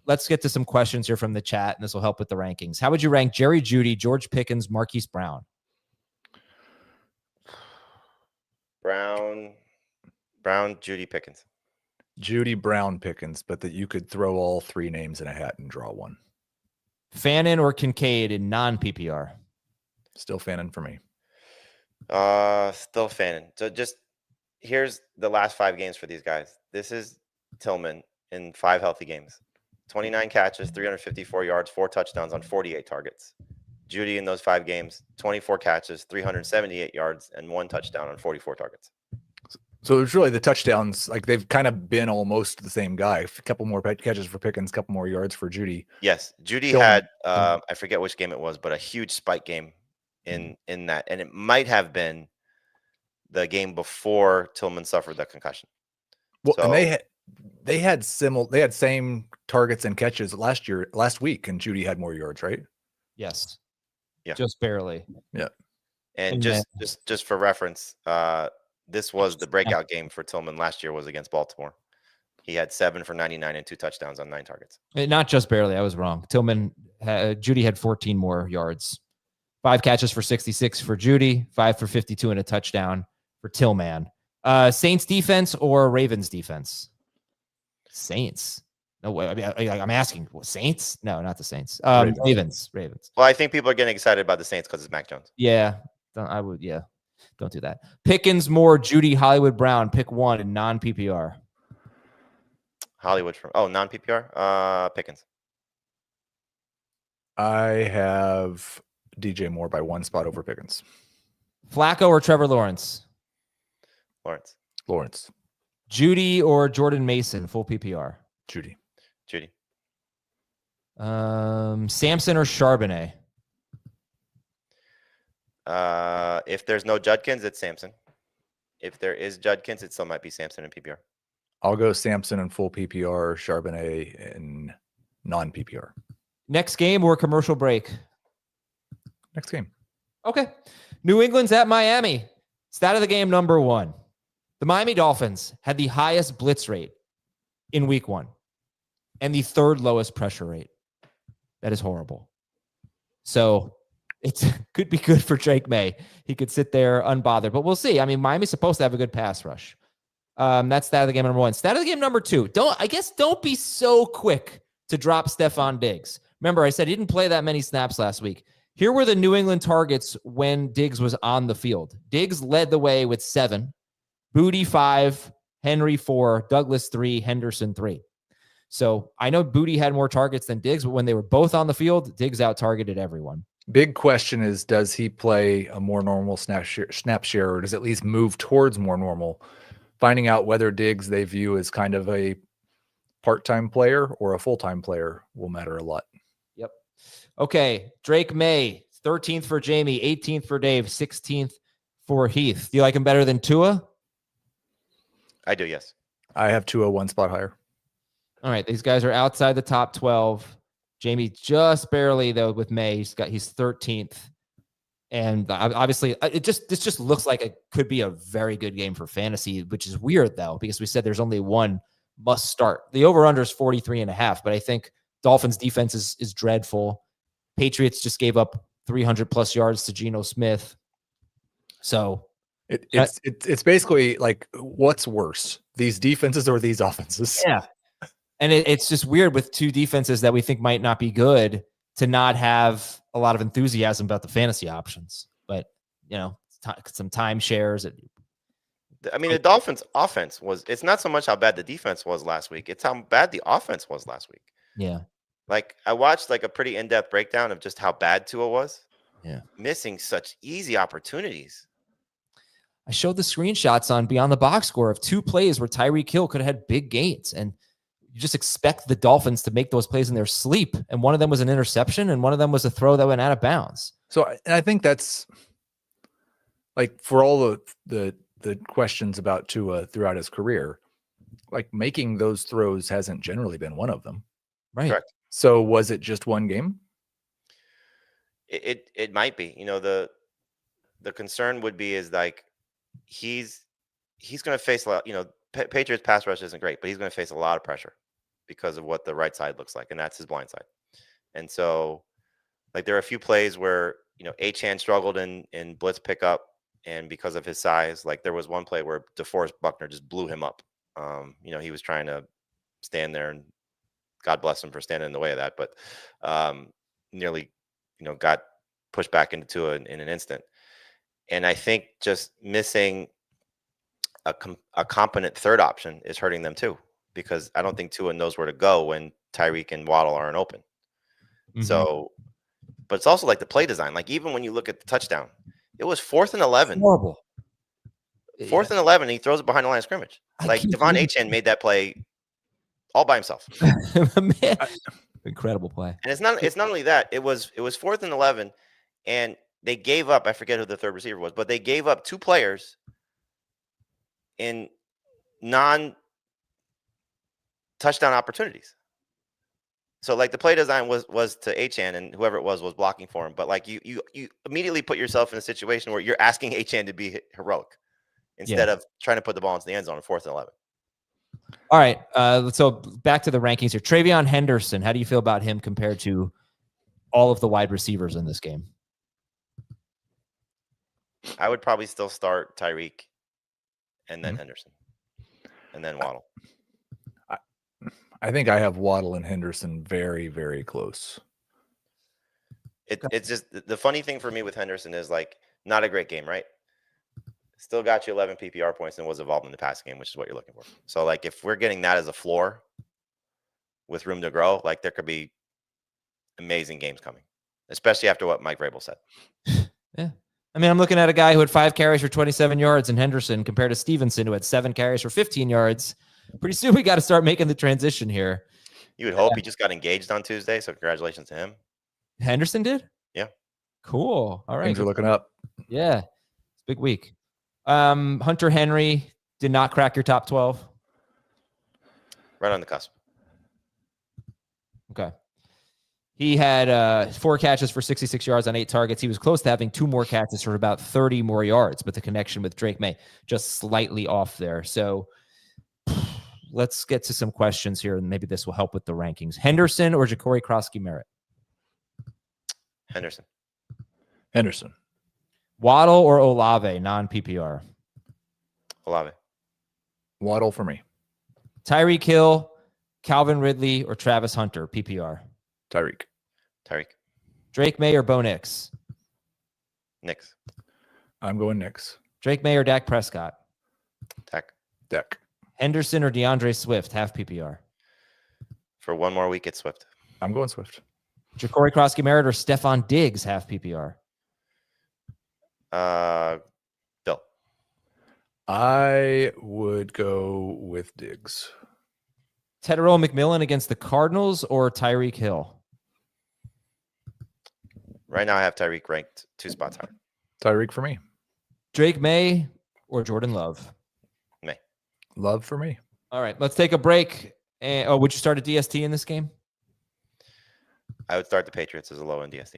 let's get to some questions here from the chat, and this will help with the rankings. How would you rank Jerry Jeudy, George Pickens, Marquise Brown? Brown, Jeudy, Pickens. Jeudy, Brown, Pickens, but that you could throw all 3 names in a hat and draw one. Fannin or Kincaid in non-PPR? Still Fannin for me. Still Fannin. So just here's the last 5 games for these guys. This is Tillman in 5 healthy games. 29 catches, 354 yards, 4 touchdowns on 48 targets. Jeudy in those 5 games, 24 catches, 378 yards, and 1 touchdown on 44 targets. So it's really the touchdowns, like they've kind of been almost the same guy. A couple more catches for Pickens, a couple more yards for Jeudy. Yes, Jeudy had I forget which game it was, but a huge spike game in that, and it might have been the game before Tillman suffered that concussion. Well, so, and they had same targets and catches last week, and Jeudy had more yards, right? Yes. Yeah. Just barely. Yeah. And just for reference, this was the breakout game for Tillman last year was against Baltimore. He had 7 for 99 and 2 touchdowns on 9 targets. Not just barely. I was wrong. Jeudy had 14 more yards. 5 catches for 66 for Jeudy, 5 for 52 and a touchdown for Tillman. Saints defense or Ravens defense? Saints. No way. I mean, I'm asking. What, Saints? No, not the Saints. Ravens. Well, I think people are getting excited about the Saints because it's Mac Jones. Yeah. I would. Yeah. Don't do that. Pickens, Moore, Jeudy, Hollywood, Brown. Pick one in non-PPR. Hollywood from non-PPR. Pickens. I have DJ Moore by 1 spot over Pickens. Flacco or Trevor Lawrence? Lawrence. Jeudy or Jordan Mason? Full PPR. Jeudy. Sampson or Charbonnet? If there's no Judkins, it's Sampson. If there is Judkins, it still might be Sampson in PPR. I'll go Sampson in full PPR, Charbonnet in non-PPR. Next game or commercial break? Next game. Okay. New England's at Miami. Stat of the game number 1. The Miami Dolphins had the highest blitz rate in week 1 and the 3rd lowest pressure rate. That is horrible. So it could be good for Drake May. He could sit there unbothered, but we'll see. I mean, Miami's supposed to have a good pass rush. That's stat of the game number 1. Stat of the game number 2. Don't be so quick to drop Stephon Diggs. Remember, I said he didn't play that many snaps last week. Here were the New England targets when Diggs was on the field. Diggs led the way with 7, Booty 5, Henry 4, Douglas 3, Henderson 3. So I know Booty had more targets than Diggs, but when they were both on the field, Diggs out-targeted everyone. Big question is, does he play a more normal snap share, or does it at least move towards more normal? Finding out whether Diggs they view as kind of a part-time player or a full-time player will matter a lot. Yep. Okay, Drake May, 13th for Jamie, 18th for Dave, 16th for Heath. Do you like him better than Tua? I do, yes. I have Tua one spot higher. All right, these guys are outside the top 12. Jamie just barely though with May. He's 13th. And obviously, this just looks like it could be a very good game for fantasy, which is weird though, because we said there's only one must start. The over-under is 43.5, but I think Dolphins defense is dreadful. Patriots just gave up 300 plus yards to Geno Smith. So it's basically like, what's worse, these defenses or these offenses? Yeah. And it's just weird with two defenses that we think might not be good to not have a lot of enthusiasm about the fantasy options. But, some timeshares. I mean, the Dolphins offense it's not so much how bad the defense was last week. It's how bad the offense was last week. Yeah. Like, I watched like a pretty in-depth breakdown of just how bad Tua was. Yeah. Missing such easy opportunities. I showed the screenshots on Beyond the Box Score of 2 plays where Tyreek Hill could have had big gains. And you just expect the Dolphins to make those plays in their sleep. And one of them was an interception, and one of them was a throw that went out of bounds. So, and I think that's like, for all the questions about Tua throughout his career, like, making those throws hasn't generally been one of them. Right. Correct. So was it just one game? It might be. The concern would be is like he's going to face a lot. Patriots pass rush isn't great, but he's going to face a lot of pressure because of what the right side looks like, and that's his blind side. And so, like, there are a few plays where Achane struggled in blitz pickup, and because of his size, like, there was one play where DeForest Buckner just blew him up. He was trying to stand there, and God bless him for standing in the way of that, but nearly got pushed back into Tua in an instant. And I think just missing a competent third option is hurting them too, because I don't think Tua knows where to go when Tyreek and Waddle aren't open. Mm-hmm. So, but it's also like the play design. Like, even when you look at the touchdown, it was 4th and 11. Horrible. 4th and 11. And he throws it behind the line of scrimmage. Like, Devon Achane made that play all by himself. Man, incredible play. And it's not only that. It was 4th and 11, and they gave up. I forget who the third receiver was, but they gave up 2 players in non-touchdown opportunities. So, like, the play design was to Achane, and whoever it was blocking for him. But, like, you immediately put yourself in a situation where you're asking Achane to be heroic instead of trying to put the ball into the end zone on 4th and 11. All right. So back to the rankings here. Travion Henderson, how do you feel about him compared to all of the wide receivers in this game? I would probably still start Tyreek and then Henderson and then Waddle. I think I have Waddle and Henderson very, very close. It's just the funny thing for me with Henderson is, like, not a great game, right? Still got you 11 PPR points and was involved in the passing game, which is what you're looking for. So, like, if we're getting that as a floor with room to grow, like, there could be amazing games coming, especially after what Mike Vrabel said. Yeah. I mean, I'm looking at a guy who had 5 carries for 27 yards in Henderson compared to Stevenson, who had 7 carries for 15 yards. Pretty soon we got to start making the transition here. You would hope. He just got engaged on Tuesday, so congratulations to him. Henderson did? Yeah. Cool. All right. Things are looking up. Yeah. It's a big week. Hunter Henry did not crack your top 12. Right on the cusp. Okay. He had 4 catches for 66 yards on 8 targets. He was close to having 2 more catches for about 30 more yards, but the connection with Drake May just slightly off there. So let's get to some questions here, and maybe this will help with the rankings. Henderson or Ja'Cory Krosky-Merritt? Henderson. Waddle or Olave, non-PPR? Olave. Waddle for me. Tyreek Hill, Calvin Ridley, or Travis Hunter, PPR? Tyreek. Drake May or Bo Nix? Nix. I'm going Nix. Drake May or Dak Prescott? Dak. Henderson or DeAndre Swift, half PPR? For one more week, it's Swift. I'm going Swift. Ja'Cory Krosky-Merritt or Stephon Diggs, half PPR? Bill. I would go with Diggs. Tetairoa McMillan against the Cardinals or Tyreek Hill? Right now, I have Tyreek ranked 2 spots higher. Tyreek for me. Drake May or Jordan Love? May. Love for me. All right, let's take a break. And would you start a DST in this game? I would start the Patriots as a low end DST.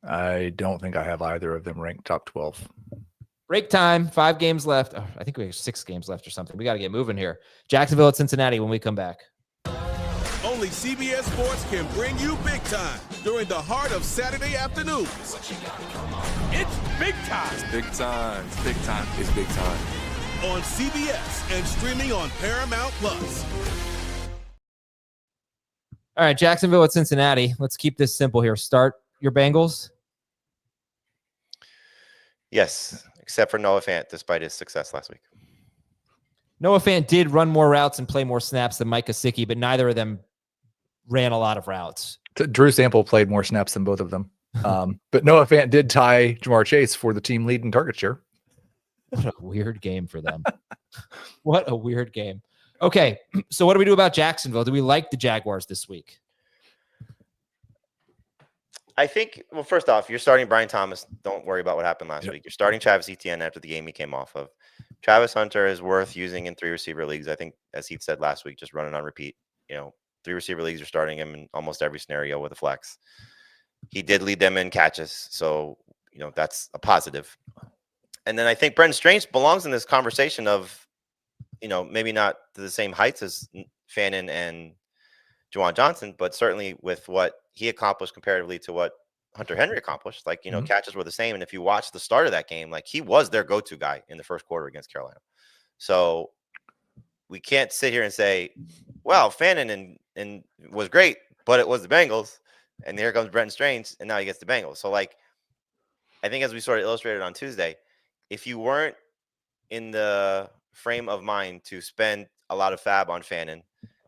I don't think I have either of them ranked top 12. Break time. 5 games left. Oh, I think we have 6 games left or something. We got to get moving here. Jacksonville at Cincinnati when we come back. Only CBS Sports can bring you big time during the heart of Saturday afternoons. It's big time. It's big time. It's big time. It's big time. On CBS and streaming on Paramount Plus. All right, Jacksonville at Cincinnati. Let's keep this simple here. Start your Bengals. Yes, except for Noah Fant, despite his success last week. Noah Fant did run more routes and play more snaps than Mike Gesicki, but neither of them ran a lot of routes. Drew Sample played more snaps than both of them. But Noah Fant did tie Jamar Chase for the team lead in target share. What a weird game for them. What a weird game. Okay, so what do we do about Jacksonville? Do we like the Jaguars this week? I think, well, first off, you're starting Brian Thomas. Don't worry about what happened last week. You're starting Travis Etienne after the game he came off of. Travis Hunter is worth using in 3 receiver leagues. I think, as Heath said last week, just running on repeat. 3 receiver leagues are starting him in almost every scenario with a flex. He did lead them in catches, so that's a positive. And then I think Brendan Strange belongs in this conversation of, maybe not to the same heights as Fannin and Juwan Johnson, but certainly with what he accomplished comparatively to what Hunter Henry accomplished. Catches were the same. And if you watch the start of that game, he was their go-to guy in the first quarter against Carolina. So we can't sit here and say, well, Fannin and was great, but it was the Bengals. And here comes Brendan Strange, and now he gets the Bengals. So, I think as we sort of illustrated on Tuesday, if you weren't in the frame of mind to spend a lot of fab on Fannin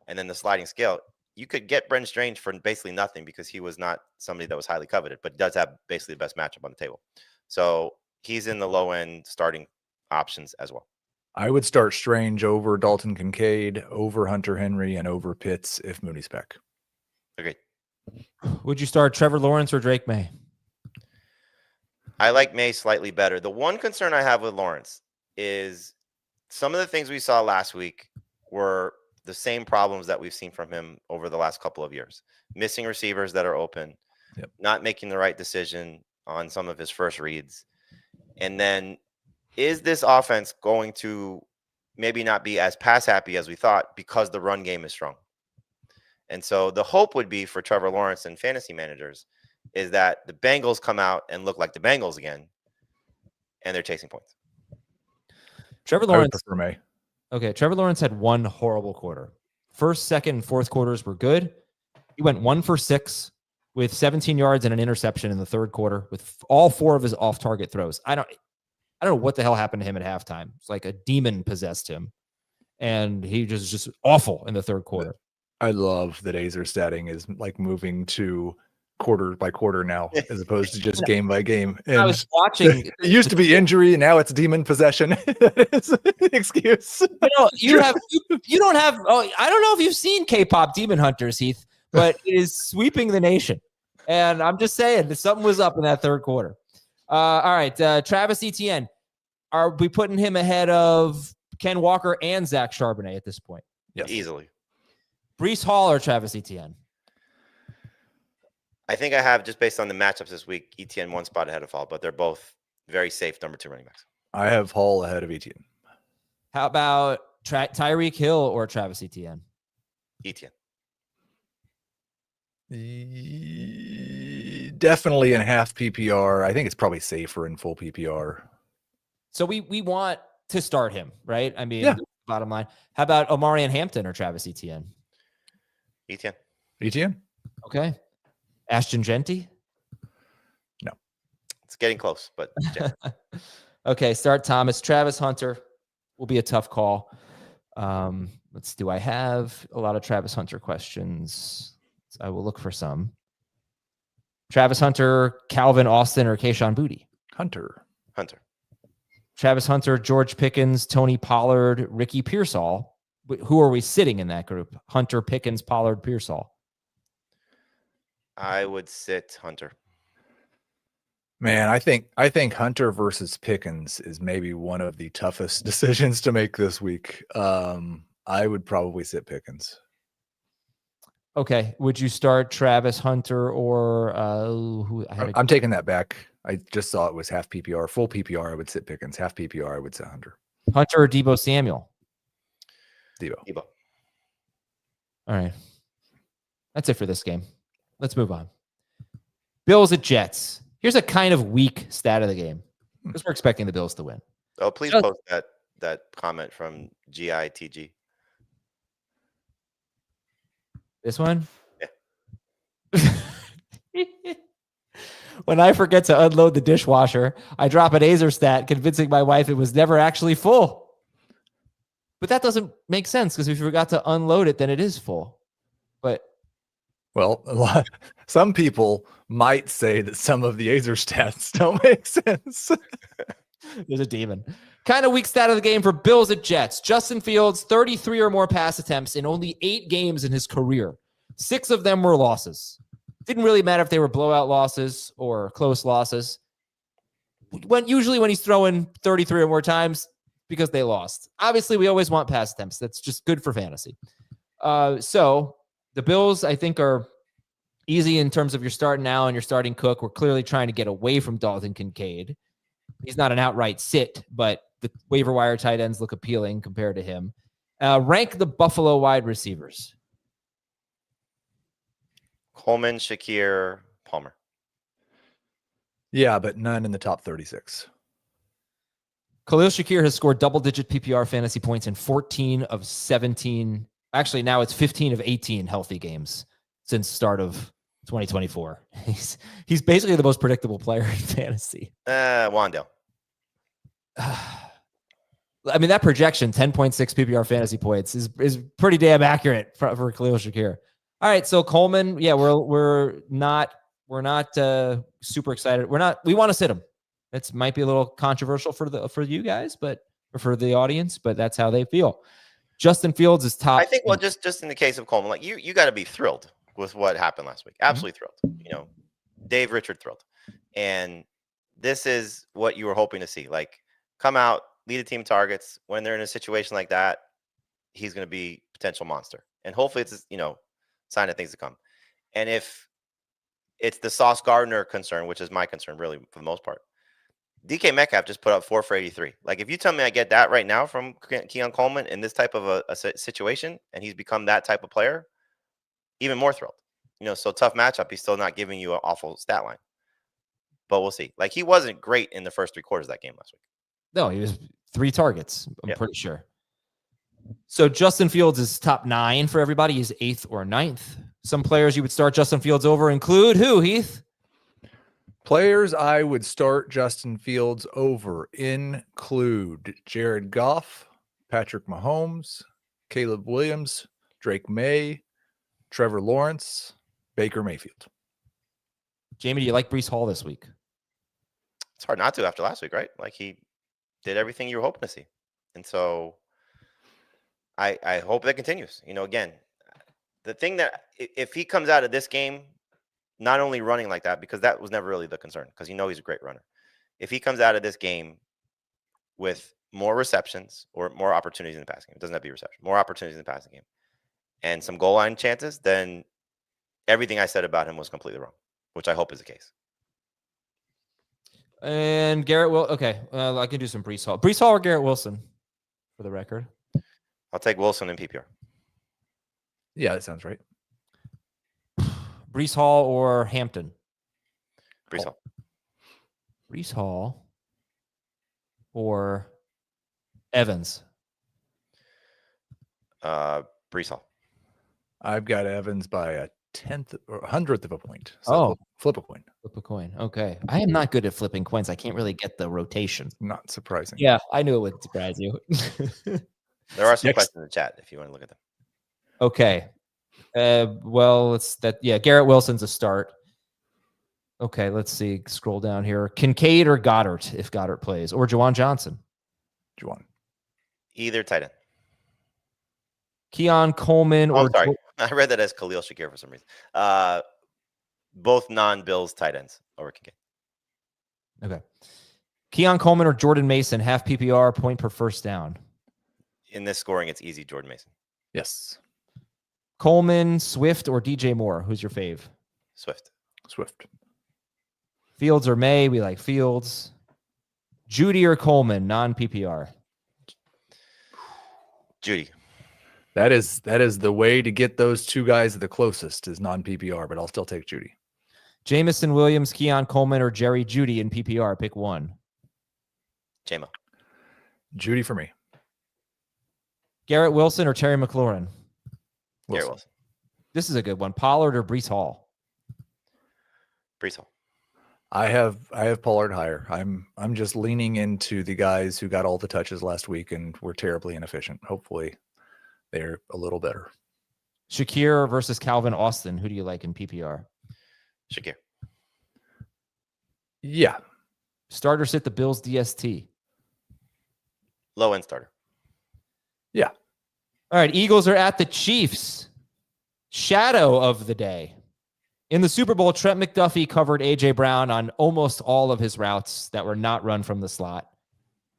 and then the sliding scale, you could get Brendan Strange for basically nothing because he was not somebody that was highly coveted, but does have basically the best matchup on the table. So he's in the low end starting options as well. I would start Strange over Dalton Kincaid, over Hunter Henry, and over Pitts if Mooney's back. Agreed. Would you start Trevor Lawrence or Drake May? I like May slightly better. The one concern I have with Lawrence is some of the things we saw last week were the same problems that we've seen from him over the last couple of years. Missing receivers that are open, not making the right decision on some of his first reads. And then is this offense going to maybe not be as pass happy as we thought because the run game is strong? And so the hope would be for Trevor Lawrence and fantasy managers is that the Bengals come out and look like the Bengals again, and they're chasing points. Trevor Lawrence. For May. Okay, Trevor Lawrence had one horrible quarter. First, second, and fourth quarters were good. He went 1 for 6 with 17 yards and an interception in the third quarter with all 4 of his off-target throws. I don't know what the hell happened to him at halftime. It's like a demon possessed him, and he was just awful in the third quarter. I love that Azer statting is moving to quarter by quarter now, as opposed to just game by game. And I was watching. It used to be injury, and now it's demon possession. It's an excuse. You don't have. Oh, I don't know if you've seen K-pop Demon Hunters, Heath, but it is sweeping the nation. And I'm just saying that something was up in that third quarter. All right, Travis Etienne. Are we putting him ahead of Ken Walker and Zach Charbonnet at this point? Yes, easily. Breece Hall or Travis Etienne? I think I have, just based on the matchups this week, Etienne 1 spot ahead of Hall, but they're both very safe number 2 running backs. I have Hall ahead of Etienne. How about Tyreek Hill or Travis Etienne? Etienne. Definitely in half PPR. I think it's probably safer in full PPR. So we want to start him, right? I mean, bottom line. How about Omarion Hampton or Travis Etienne? Etienne. Etienne? Okay. Ashton Genty? No. It's getting close, but okay, start Thomas. Travis Hunter will be a tough call. Do I have a lot of Travis Hunter questions? I will look for some. Travis Hunter, Calvin Austin, or Kayshon Boutte? Hunter. Travis Hunter, George Pickens, Tony Pollard, Ricky Pearsall. Who are we sitting in that group? Hunter, Pickens, Pollard, Pearsall. I would sit Hunter. Man, I think Hunter versus Pickens is maybe one of the toughest decisions to make this week. I would probably sit Pickens. Okay. Would you start Travis Hunter or I'm taking that back. I just saw it was half PPR. Full PPR, I would sit Pickens. Half PPR, I would sit Hunter. Hunter or Deebo Samuel? Debo. All right. That's it for this game. Let's move on. Bills at Jets. Here's a kind of weak stat of the game because we're expecting the Bills to win. Oh, please post that comment from GITG. This one? Yeah. When I forget to unload the dishwasher, I drop an Azer stat convincing my wife it was never actually full. But that doesn't make sense because if you forgot to unload it, then it is full. But well, some people might say that some of the Azer stats don't make sense. There's a demon. Kind of weak stat of the game for Bills at Jets. Justin Fields, 33 or more pass attempts in only 8 games in his career. 6 of them were losses. Didn't really matter if they were blowout losses or close losses. Usually when he's throwing 33 or more times, because they lost. Obviously, we always want pass attempts. That's just good for fantasy. So the Bills, I think, are easy in terms of your starting now and your starting Cook. We're clearly trying to get away from Dalton Kincaid. He's not an outright sit, but the waiver wire tight ends look appealing compared to him. Rank the Buffalo wide receivers. Coleman, Shakir, Palmer. Yeah, but none in the top 36. Khalil Shakir has scored double-digit PPR fantasy points in 14 of 17. Actually, now it's 15 of 18 healthy games since start of 2024. He's basically the most predictable player in fantasy. Wandale. I mean, that projection, 10.6 PPR fantasy points, is pretty damn accurate for Khalil Shakir. All right, so Coleman, yeah, we're not super excited. We want to sit him. That might be a little controversial for you guys, or for the audience, but that's how they feel. Justin Fields is top. I think, well, just in the case of Coleman, like you got to be thrilled with what happened last week. Absolutely thrilled. You know, Dave Richard thrilled, and this is what you were hoping to see. Like, come out, lead a team targets. When they're in a situation like that, he's going to be potential monster, and hopefully it's sign of things to come. And if it's the Sauce Gardner concern, which is my concern really for the most part, DK Metcalf just put up 4 for 83. Like, if you tell me I get that right now from Keon Coleman in this type of a situation, and he's become that type of player, even more thrilled. So tough matchup. He's still not giving you an awful stat line, but we'll see. Like, he wasn't great in the first 3 quarters of that game last week. No, he was 3 targets. I'm pretty sure. So Justin Fields is top 9 for everybody. He's 8th or 9th. Some players you would start Justin Fields over include who, Heath? Players I would start Justin Fields over include Jared Goff, Patrick Mahomes, Caleb Williams, Drake May, Trevor Lawrence, Baker Mayfield. Jamie, do you like Breece Hall this week? It's hard not to after last week, right? Like, he did everything you were hoping to see. And so I hope that continues. Again, the thing that if he comes out of this game not only running like that, because that was never really the concern, because he's a great runner. If he comes out of this game with more receptions or more opportunities in the passing game, it doesn't have to be reception, more opportunities in the passing game, and some goal line chances, then everything I said about him was completely wrong, which I hope is the case. And Garrett will I can do some Breece Hall. Breece Hall or Garrett Wilson, for the record. I'll take Wilson in PPR. Yeah, that sounds right. Breece Hall or Hampton? Breece Hall. Breece Hall or Evans? Breece Hall. I've got Evans by a 10th or 100th of a point. So flip a coin. Flip a coin. Okay. I am not good at flipping coins. I can't really get the rotation. Not surprising. Yeah, I knew it would surprise you. There are some questions in the chat if you want to look at them. Okay. Well, it's that. Yeah, Garrett Wilson's a start. Okay, let's see. Scroll down here. Kincaid or Goddard, if Goddard plays, or Juwan Johnson. Juwan. Either tight end. Keon Coleman or. I'm sorry. I read that as Khalil Shakir for some reason. Both non-Bills tight ends over Kincaid. Okay. Keon Coleman or Jordan Mason, half PPR, point per first down. In this scoring, it's easy, Jordan Mason. Yes. Coleman, Swift, or DJ Moore? Who's your fave? Swift. Fields or May? We like Fields. Judy or Coleman, non-PPR? Judy. That is the way to get those two guys the closest is non-PPR, but I'll still take Judy. Jamison Williams, Keon Coleman, or Jerry Judy in PPR? Pick one. J-Mo. Judy for me. Garrett Wilson or Terry McLaurin? Garrett Wilson. This is a good one. Pollard or Breece Hall? Breece Hall. I have Pollard higher. I'm just leaning into the guys who got all the touches last week and were terribly inefficient. Hopefully they're a little better. Shakir versus Calvin Austin. Who do you like in PPR? Shakir. Yeah. Starter sit the Bills DST. Low end starter. Yeah. All right. Eagles are at the Chiefs. Shadow of the day. In the Super Bowl, Trent McDuffie covered A.J. Brown on almost all of his routes that were not run from the slot.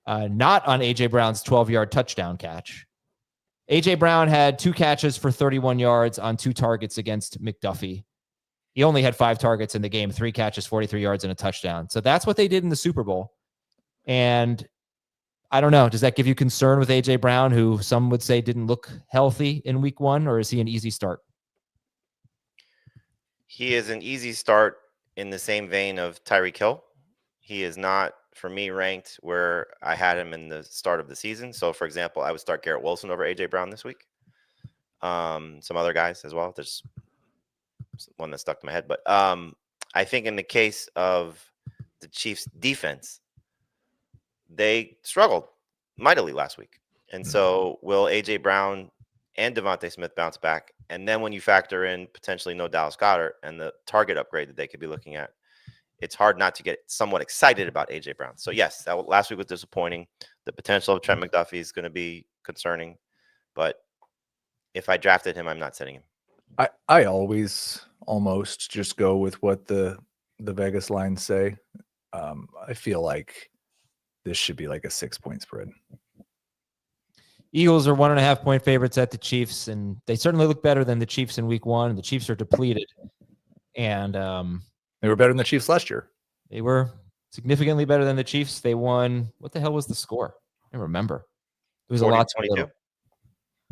Not on A.J. Brown's 12-yard touchdown catch. A.J. Brown had 2 catches for 31 yards on 2 targets against McDuffie. He only had 5 targets in the game, 3 catches, 43 yards, and a touchdown. So that's what they did in the Super Bowl. And I don't know. Does that give you concern with A.J. Brown, who some would say didn't look healthy in week 1, or is he an easy start? He is an easy start in the same vein of Tyreek Hill. He is not, for me, ranked where I had him in the start of the season. So, for example, I would start Garrett Wilson over A.J. Brown this week. Some other guys as well. There's one that stuck to my head. But I think in the case of the Chiefs' defense, they struggled mightily last week. And so will A.J. Brown and Devontae Smith bounce back? And then when you factor in potentially no Dallas Goedert and the target upgrade that they could be looking at, it's hard not to get somewhat excited about A.J. Brown. So, yes, last week was disappointing. The potential of Trent McDuffie is going to be concerning. But if I drafted him, I'm not sitting him. I always almost just go with what the Vegas lines say. I feel like this should be like a 6-point spread. Eagles are 1.5-point favorites at the Chiefs, and they certainly look better than the Chiefs in week 1. The Chiefs are depleted, and they were better than the Chiefs last year. They were significantly better than the Chiefs. They won. What the hell was the score? I don't remember. It was a lot. 22.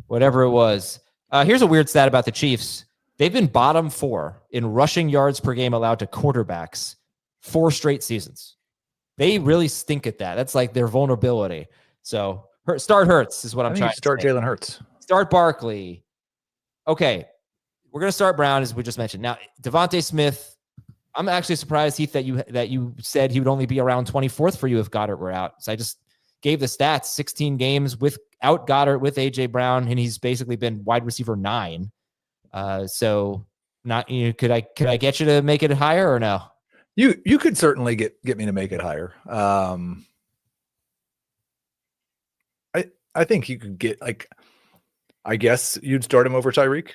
Whatever it was. Here's a weird stat about the Chiefs. They've been bottom 4 in rushing yards per game allowed to quarterbacks 4 straight seasons. They really stink at that. That's like their vulnerability. So start Hurts is what I'm trying to start say. Jalen Hurts. Start Barkley. Okay. We're going to start Brown, as we just mentioned. Now, Devontae Smith, I'm actually surprised, Heath, that you said he would only be around 24th for you if Goddard were out. So I just gave the stats, 16 games without Goddard, with A.J. Brown, and he's basically been wide receiver 9. So not, could I get you to make it higher or no? You could certainly get me to make it higher. I think you could get, like, I guess you'd start him over Tyreek.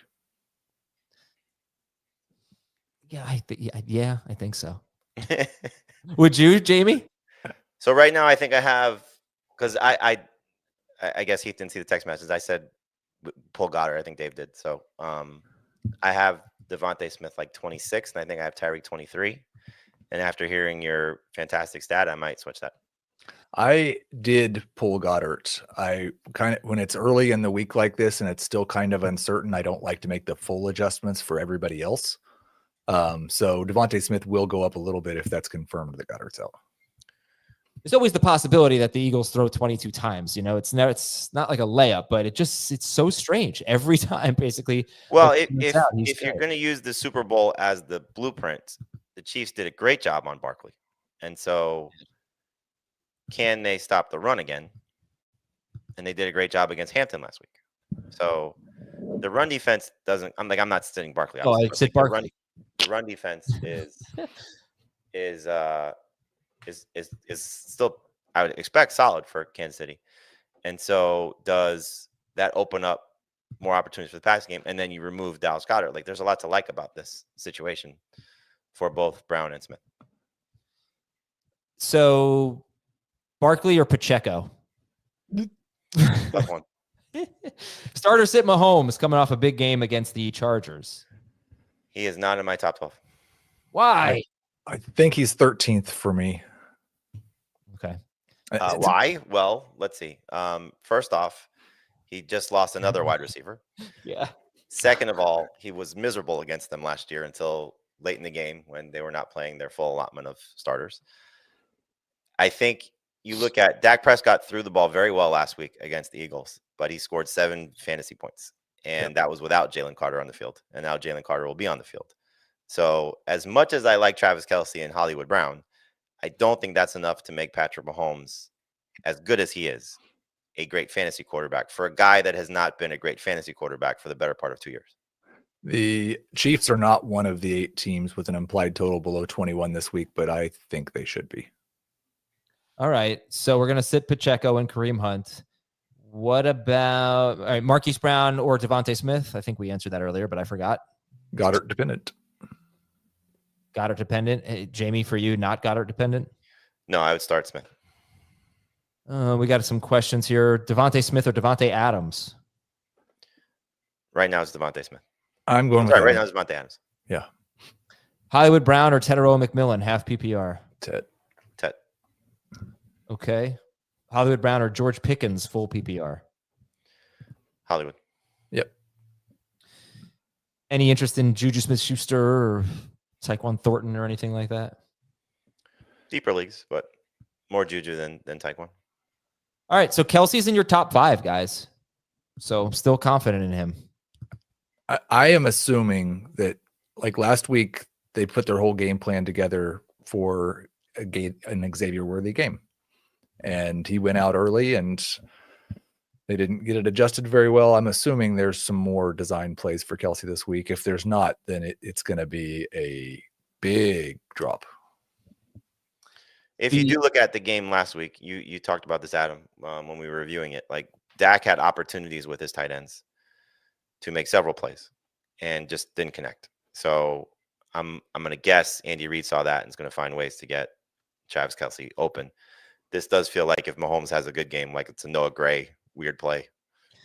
Yeah, I think so. Would you, Jamie? So right now, I think I have, because I guess Heath didn't see the text message. I said pull Goddard. I think Dave did. So I have Devontae Smith like 26, and I think I have Tyreek 23. And after hearing your fantastic stat, I might switch that. I did pull Goddard. I when it's early in the week like this and it's still kind of uncertain, I don't like to make the full adjustments for everybody else. So Devontae Smith will go up a little bit if that's confirmed that Goddard's out. There's always the possibility that the Eagles throw 22 times. It's not like a layup, but it's so strange every time, basically. Well, if you're going to use the Super Bowl as the blueprint, the Chiefs did a great job on Barkley. And so can they stop the run again? And they did a great job against Hampton last week. So the run defense doesn't. I'm not sitting Barkley. Oh, I sit Barkley. The run defense is still, I would expect, solid for Kansas City. And so does that open up more opportunities for the passing game? And then you remove Dallas Goedert. Like, there's a lot to like about this situation for both Brown and Smith. So Barkley or Pacheco? Tough one. Starter sit Mahomes coming off a big game against the Chargers. He is not in my top 12. Why? I think he's 13th for me. Okay. Why? Well, let's see. First off, he just lost another wide receiver. Yeah. Second of all, he was miserable against them last year until late in the game when they were not playing their full allotment of starters. I think you look at Dak Prescott threw the ball very well last week against the Eagles, but he scored 7 fantasy points, and that was without Jalen Carter on the field. And now Jalen Carter will be on the field. So as much as I like Travis Kelce and Hollywood Brown, I don't think that's enough to make Patrick Mahomes, as good as he is, a great fantasy quarterback for a guy that has not been a great fantasy quarterback for the better part of 2 years. The Chiefs are not one of the 8 teams with an implied total below 21 this week, but I think they should be. All right. So we're going to sit Pacheco and Kareem Hunt. What about Marquise Brown or Devontae Smith? I think we answered that earlier, but I forgot. Goddard dependent. Goddard dependent. Hey, Jamie, for you, not Goddard dependent? No, I would start Smith. We got some questions here. Devontae Smith or Devontae Adams? Right now it's Devontae Smith. I'm going Right now it's Devontae Adams. Yeah. Hollywood Brown or Teteroa McMillan, half PPR? Ted. Okay. Hollywood Brown or George Pickens, full PPR? Hollywood. Yep. Any interest in Juju Smith-Schuster or Tyquan Thornton or anything like that? Deeper leagues, but more Juju than Tyquan. All right, so Kelsey's in your top 5, guys. So I'm still confident in him. I am assuming that, like last week, they put their whole game plan together for an Xavier-worthy game. And he went out early and they didn't get it adjusted very well. I'm assuming there's some more design plays for Kelce this week. If there's not, then it's going to be a big drop. If you do look at the game last week, you talked about this, Adam, when we were reviewing it. Like Dak had opportunities with his tight ends to make several plays and just didn't connect. So I'm going to guess Andy Reid saw that and is going to find ways to get Travis Kelce open. This does feel like if Mahomes has a good game, like it's a Noah Gray weird play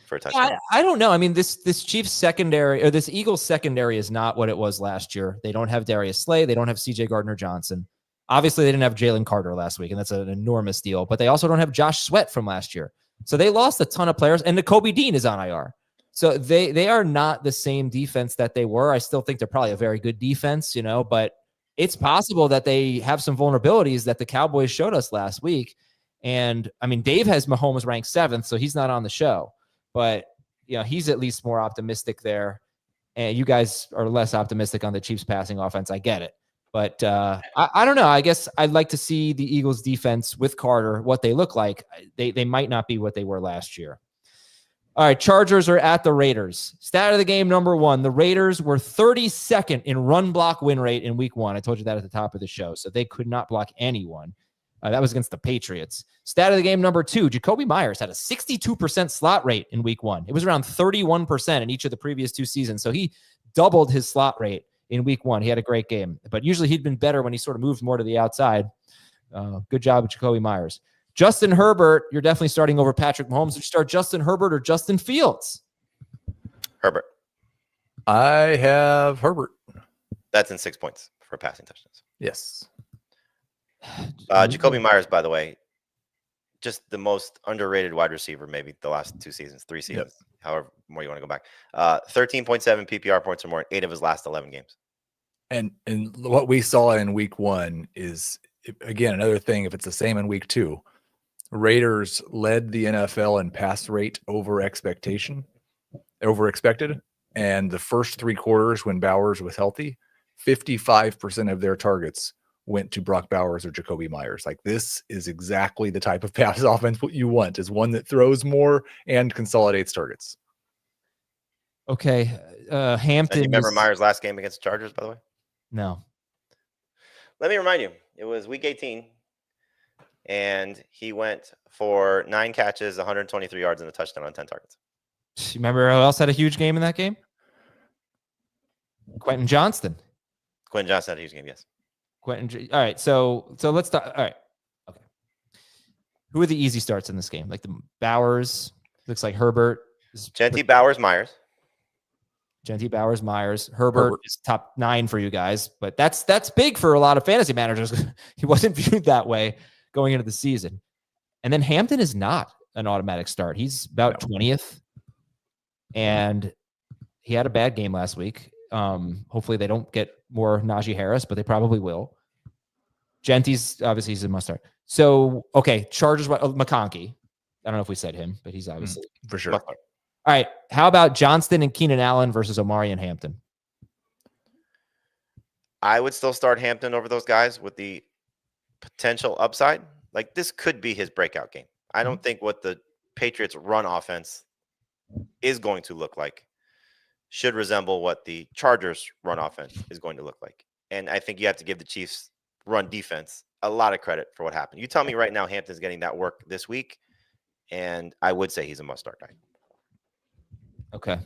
for a touchdown. I don't know. I mean, this Chiefs secondary or this Eagles secondary is not what it was last year. They don't have Darius Slay. They don't have CJ Gardner-Johnson. Obviously, they didn't have Jalen Carter last week, and that's an enormous deal. But they also don't have Josh Sweat from last year. So they lost a ton of players, and Nakobe Dean is on IR. So they are not the same defense that they were. I still think they're probably a very good defense, but it's possible that they have some vulnerabilities that the Cowboys showed us last week. And I mean, Dave has Mahomes ranked 7th, so he's not on the show, but he's at least more optimistic there. And you guys are less optimistic on the Chiefs passing offense. I get it. But I don't know. I guess I'd like to see the Eagles defense with Carter, what they look like. They might not be what they were last year. All right, Chargers are at the Raiders. Stat of the game number 1, the Raiders were 32nd in run block win rate in week 1. I told you that at the top of the show. So they could not block anyone. That was against the Patriots. Stat of the game number 2, Jacoby Myers had a 62% slot rate in week 1. It was around 31% in each of the previous 2 seasons. So he doubled his slot rate in week 1. He had a great game. But usually he'd been better when he sort of moved more to the outside. Good job with Jacoby Myers. Justin Herbert, you're definitely starting over Patrick Mahomes. Would you start Justin Herbert or Justin Fields? Herbert. I have Herbert. That's in 6 points for passing touchdowns. Yes. Jacoby Myers, by the way, just the most underrated wide receiver, maybe the last 2 seasons, 3 seasons, however more you want to go back. 13.7 PPR points or more in 8 of his last 11 games. And what we saw in week 1 is, again, another thing. If it's the same in week 2, Raiders led the NFL in pass rate over expected. And the first 3 quarters when Bowers was healthy, 55% of their targets went to Brock Bowers or Jacoby Myers. Like, this is exactly the type of pass offense what you want, is one that throws more and consolidates targets. Okay. Hampton. And you remember Myers' last game against the Chargers, by the way? No. Let me remind you, it was week 18, and he went for 9 catches, 123 yards, and a touchdown on 10 targets. You remember who else had a huge game in that game? Quentin Johnston. Quentin Johnston had a huge game, yes. All right, so let's talk. All right, Who are the easy starts in this game? Like the Bowers, looks like Herbert. Genty, Bowers, Myers. Genty, Bowers, Myers. Herbert is top 9 for you guys, but that's big for a lot of fantasy managers. He wasn't viewed that way going into the season. And then Hampton is not an automatic start. He's about 20th, and he had a bad game last week. Hopefully they don't get more Najee Harris, but they probably will. Genty's obviously he's a must start. So, okay, Chargers, McConkey. I don't know if we said him, but he's obviously for sure. All right, how about Johnston and Keenan Allen versus Omari and Hampton? I would still start Hampton over those guys with the potential upside. Like, this could be his breakout game. I don't think what the Patriots run offense is going to look like should resemble what the Chargers run offense is going to look like. And I think you have to give the Chiefs run defense a lot of credit for what happened. You tell me right now Hampton's getting that work this week, and I would say he's a must-start guy. Okay.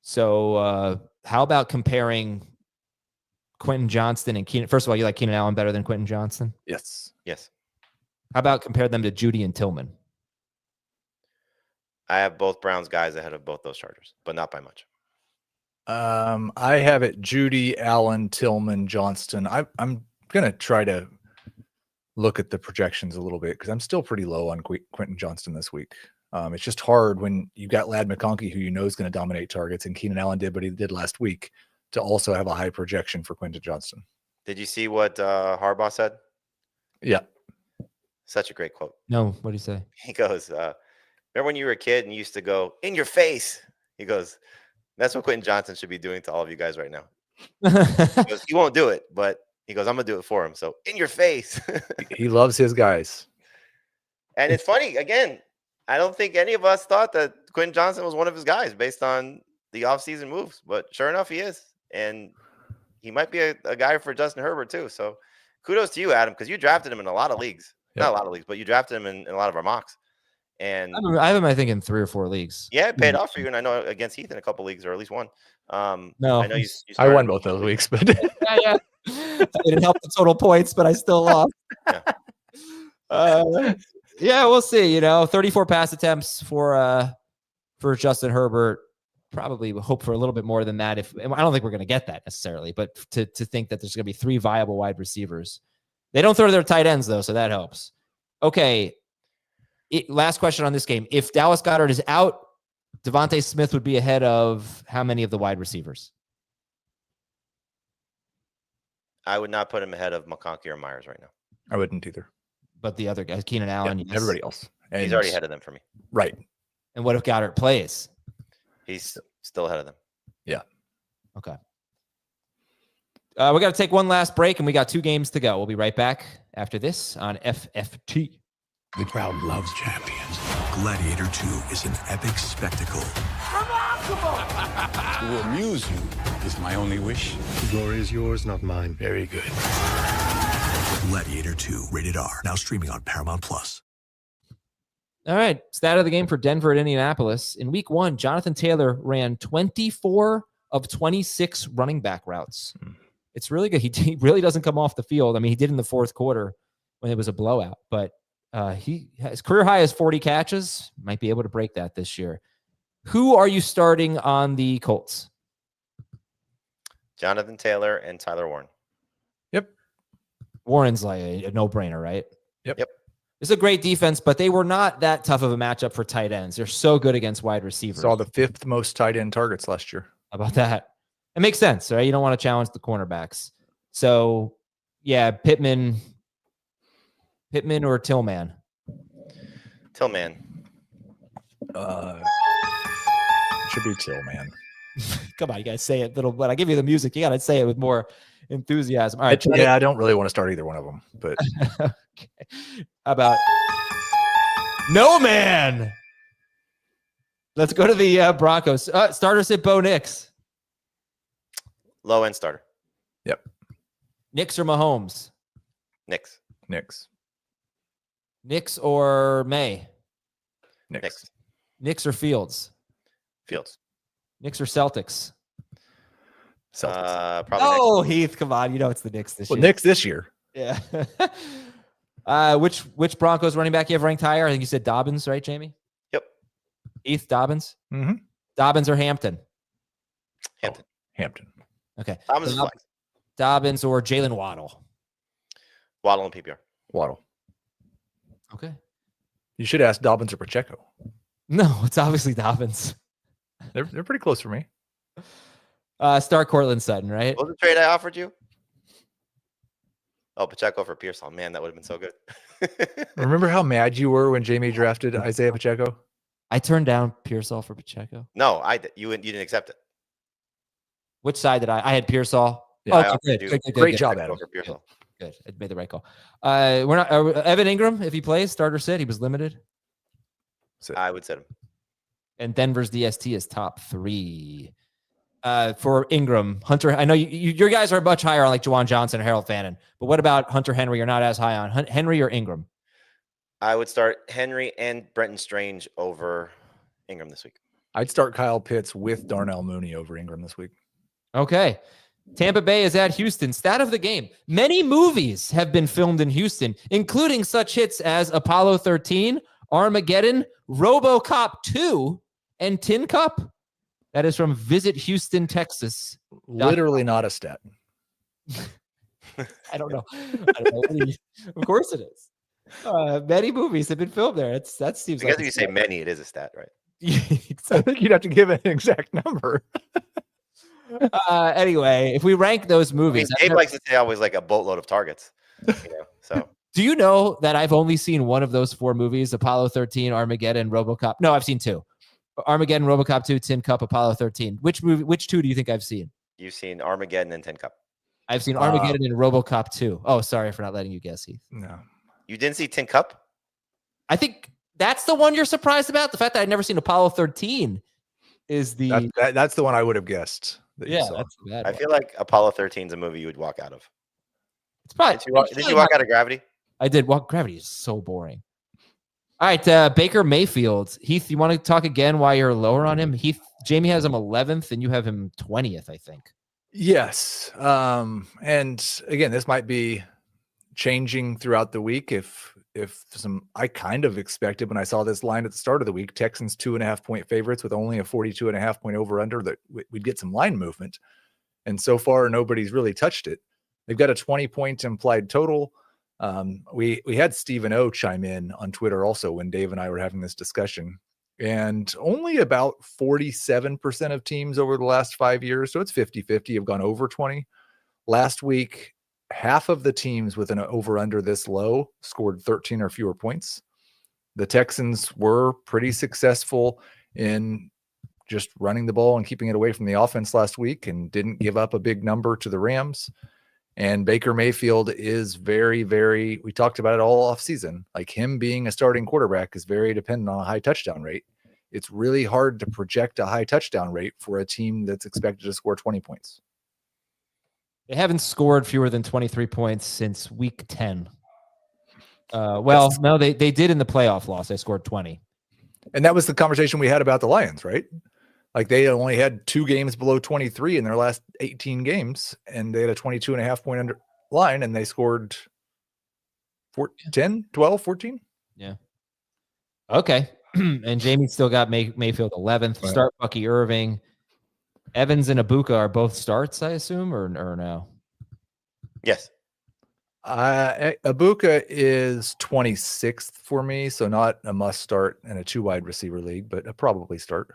So how about comparing Quentin Johnston and Keenan? First of all, you like Keenan Allen better than Quentin Johnston? Yes. Yes. How about compare them to Judy and Tillman? I have both Browns guys ahead of both those Chargers, but not by much. I have it Judy, Allen, Tillman, Johnston. I'm going to try to look at the projections a little bit because I'm still pretty low on Quentin Johnston this week. It's just hard when you got Lad McConkey, who you know is going to dominate targets, and Keenan Allen did what he did last week, to also have a high projection for Quentin Johnston. Did you see what Harbaugh said? Yeah. Such a great quote. No, what do you say? He goes, remember when you were a kid and you used to go, in your face? He goes, that's what Quentin Johnston should be doing to all of you guys right now. He goes, he won't do it, but he goes, I'm going to do it for him. So, in your face. He loves his guys. And it's funny, again, I don't think any of us thought that Quentin Johnston was one of his guys based on the offseason moves, but sure enough, he is. And he might be a guy for Justin Herbert too. So kudos to you, Adam, because you drafted him in a lot of leagues. Yep. Not a lot of leagues, but you drafted him in a lot of our mocks. And I have him, I think, in 3 or 4 leagues. Yeah, it paid off for you. And I know against Heath in a couple leagues, or at least one. No, I know you I won both those weeks, but yeah. It didn't help the total points, but I still lost. Yeah, we'll see. 34 pass attempts for Justin Herbert. Probably hope for a little bit more than that. I don't think we're going to get that necessarily, but to think that there's going to be 3 viable wide receivers. They don't throw to their tight ends though, so that helps. Okay. Last question on this game. If Dallas Goedert is out, Devontae Smith would be ahead of how many of the wide receivers? I would not put him ahead of McConkey or Myers right now. I wouldn't either. But the other guys, Keenan Allen, yes. Everybody else. And he's already ahead of them for me. Right. And what if Goddard plays? He's still ahead of them. Yeah. Okay. We got to take one last break, and we got 2 games to go. We'll be right back after this on FFT. The crowd loves champions. Gladiator 2 is an epic spectacle. Remarkable! To amuse you is my only wish. The glory is yours, not mine. Very good. Gladiator 2, rated R. Now streaming on Paramount Plus. All right. Stat of the game for Denver at Indianapolis. In week 1, Jonathan Taylor ran 24 of 26 running back routes. It's really good. He really doesn't come off the field. I mean, he did in the 4th quarter when it was a blowout, but his career high is 40 catches. Might be able to break that this year. Who are you starting on the Colts? Jonathan Taylor and Tyler Warren. Yep. Warren's like a no-brainer, right? Yep. It's a great defense, but they were not that tough of a matchup for tight ends. They're so good against wide receivers. Saw the 5th most tight end targets last year. How about that? It makes sense, right? You don't want to challenge the cornerbacks. So, yeah, Pittman or Tillman? Tillman. Should be Tillman. Come on, you guys say it little, but I give you the music. You got to say it with more enthusiasm. All right. Yeah, I don't really want to start either one of them, but okay. How about no man? Let's go to the Broncos. Starters at Bo Nix. Low end starter. Yep. Nix or Mahomes? Nix. Nix or May? Nix. Nix or Fields? Fields. Nix or Celtics? Probably oh, Heath, come on. You know it's the Knicks this year. Knicks this year. Yeah. Which Broncos running back you have ranked higher? I think you said Dobbins, right, Jamie? Yep. Heath, Dobbins? Mm-hmm. Dobbins or Hampton? Hampton. Hampton. Okay. Thomas is flex. Dobbins or Jalen Waddle? Waddle and PPR. Waddle. Okay. You should ask Dobbins or Pacheco. No, it's obviously Dobbins. They're pretty close for me. Start Cortland Sutton, right? What was the trade I offered you? Oh, Pacheco for Pearsall. Man, that would have been so good. Remember how mad you were when Jamie drafted Isaiah Pacheco? I turned down Pearsall for Pacheco. No, I did. You didn't accept it. Which side did I? I had Pearsall. Yeah, I okay, offered you Great job, Pacheco Adam. for Pearsall. Good. I made the right call. We're not Evan Ingram, if he plays, starter sit. He was limited. I would set him. And Denver's DST is top 3. For Ingram, Hunter, I know your guys are much higher on like Juwan Johnson or Harold Fannin, but what about Hunter Henry? You're not as high on Henry or Ingram? I would start Henry and Brenton Strange over Ingram this week. I'd start Kyle Pitts with Darnell Mooney over Ingram this week. Okay. Tampa Bay is at Houston. Stat of the game. Many movies have been filmed in Houston, including such hits as Apollo 13, Armageddon, RoboCop 2, and Tin Cup. That is from Visit Houston, Texas. Literally not a stat. I don't know. Of course it is. Many movies have been filmed there. That seems I guess like if you say many, it is a stat, right? I think you'd have to give an exact number. Anyway, if we rank those movies, Abe likes to say always like a boatload of targets. So do you know that I've only seen one of those 4 movies, Apollo 13, Armageddon, RoboCop? No, I've seen 2. Armageddon, RoboCop 2, Tin Cup, Apollo 13. Which 2 do you think I've seen? you've seen Armageddon and Tin Cup. I've seen Armageddon and RoboCop 2. Oh, sorry for not letting you guess, Heath. No. You didn't see Tin Cup? I think that's the one you're surprised about. The fact that I'd never seen Apollo 13 is the... That's the one I would have guessed. Yeah, that's the bad I one. feel like Apollo 13 is a movie you would walk out of. It's probably, Did you walk out of Gravity? I did. Gravity is so boring. All right, Baker Mayfield. Heath, you want to talk again why you're lower on him? Jamie has him 11th, and you have him 20th, I think. Yes. And again, this might be changing throughout the week. I kind of expected when I saw this line at the start of the week, Texans 2.5-point favorites with only a 42.5-point over under, that we'd get some line movement. And so far, nobody's really touched it. They've got a 20-point implied total. We had Stephen O chime in on Twitter also when Dave and I were having this discussion, and only about 47% of teams over the last 5 years, so it's 50-50, have gone over 20. Last week, half of the teams with an over under this low scored 13 or fewer points. The Texans were pretty successful in just running the ball and keeping it away from the offense last week and didn't give up a big number to the Rams. And Baker Mayfield is very, very, we talked about it all off season. Like, him being a starting quarterback is very dependent on a high touchdown rate. It's really hard to project a high touchdown rate for a team that's expected to score 20 points. They haven't scored fewer than 23 points since week 10. No, they did in the playoff loss. They scored 20. And that was the conversation we had about the Lions, right? Like, they only had 2 games below 23 in their last 18 games, and they had a 22.5-point under line, and they scored 10, 12, 14. Yeah. Okay. And Jamie still got Mayfield 11th. Right. Start Bucky Irving. Evans and Ibuka are both starts, I assume, or no? Yes. Ibuka is 26th for me, so not a must start in a 2-wide receiver league, but a probably start.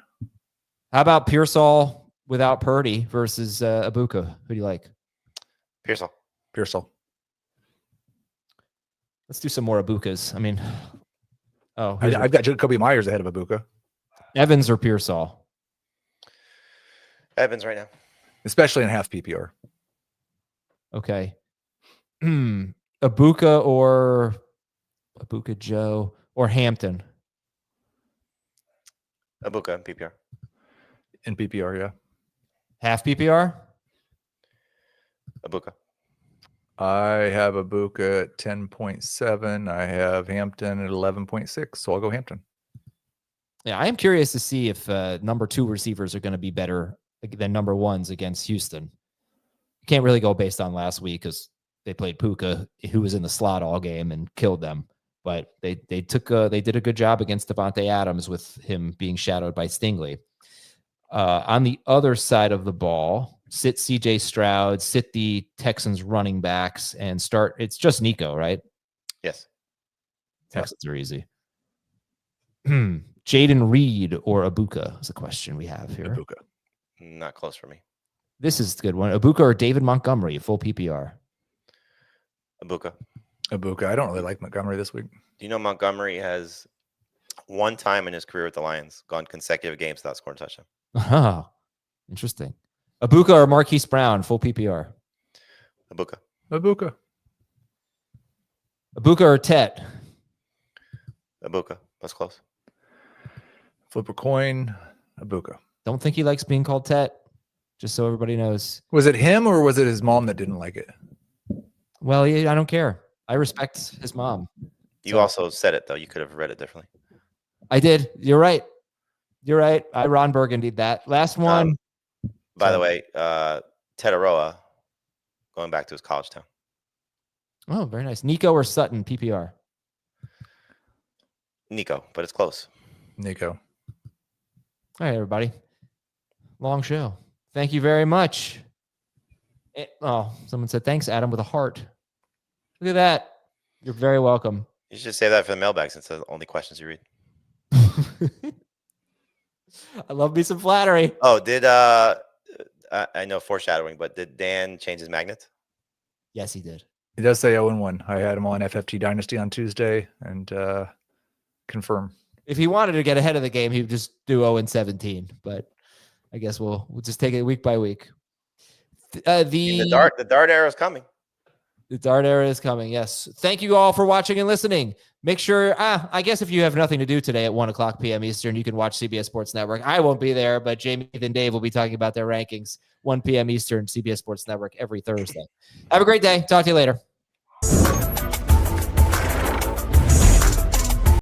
How about Pearsall without Purdy versus Ibuka? Who do you like? Pearsall. Let's do some more Ibukas. I mean, I've got Jacoby Myers ahead of Ibuka. Evans or Pearsall? Evans right now. Especially in half PPR. Okay. Ibuka or Ibuka Joe or Hampton? Ibuka in PPR. In PPR, yeah. Half PPR? Ibuka. I have Ibuka at 10.7. I have Hampton at 11.6, so I'll go Hampton. Yeah, I am curious to see if number 2 receivers are going to be better than number 1s against Houston. You can't really go based on last week because they played Puka, who was in the slot all game and killed them. But they did a good job against Devontae Adams with him being shadowed by Stingley. On the other side of the ball, sit CJ Stroud, sit the Texans running backs, and start. It's just Nico, right? Yes. Texans are easy. Jaden Reed or Abuka is a question we have here. Ibuka. Not close for me. This is a good one. Abuka or David Montgomery, full PPR. Ibuka. Ibuka. I don't really like Montgomery this week. Do you know Montgomery has one time in his career with the Lions gone consecutive games without scoring a touchdown? Oh, interesting. Abuka or Marquise Brown, full PPR. Ibuka. Ibuka. Abuka or Tet. Ibuka. That's close. Flip a coin. Ibuka. Don't think he likes being called Tet, just so everybody knows. Was it him or was it his mom that didn't like it? Well, I don't care. I respect his mom. You also said it, though. You could have read it differently. I did. You're right. You're right. I Ron Burgundied that. Last one. By the way, Tetaroa going back to his college town. Oh, very nice. Nico or Sutton, PPR. Nico, but it's close. Nico. All right, everybody. Long show. Thank you very much. Someone said, thanks, Adam, with a heart. Look at that. You're very welcome. You should say that for the mailbag since it's the only questions you read. I love me some flattery. Oh, I know foreshadowing, but did Dan change his magnet? Yes, he did. He does say 0-1. I had him on FFT Dynasty on Tuesday and confirm. If he wanted to get ahead of the game, he would just do 0-17. But I guess we'll just take it week by week. The dart era is coming. The dart era is coming. Yes. Thank you all for watching and listening. Make sure, I guess if you have nothing to do today at 1:00 p.m. Eastern, you can watch CBS Sports Network. I won't be there, but Jamie and Dave will be talking about their rankings 1 p.m. Eastern, CBS Sports Network every Thursday. Have a great day. Talk to you later.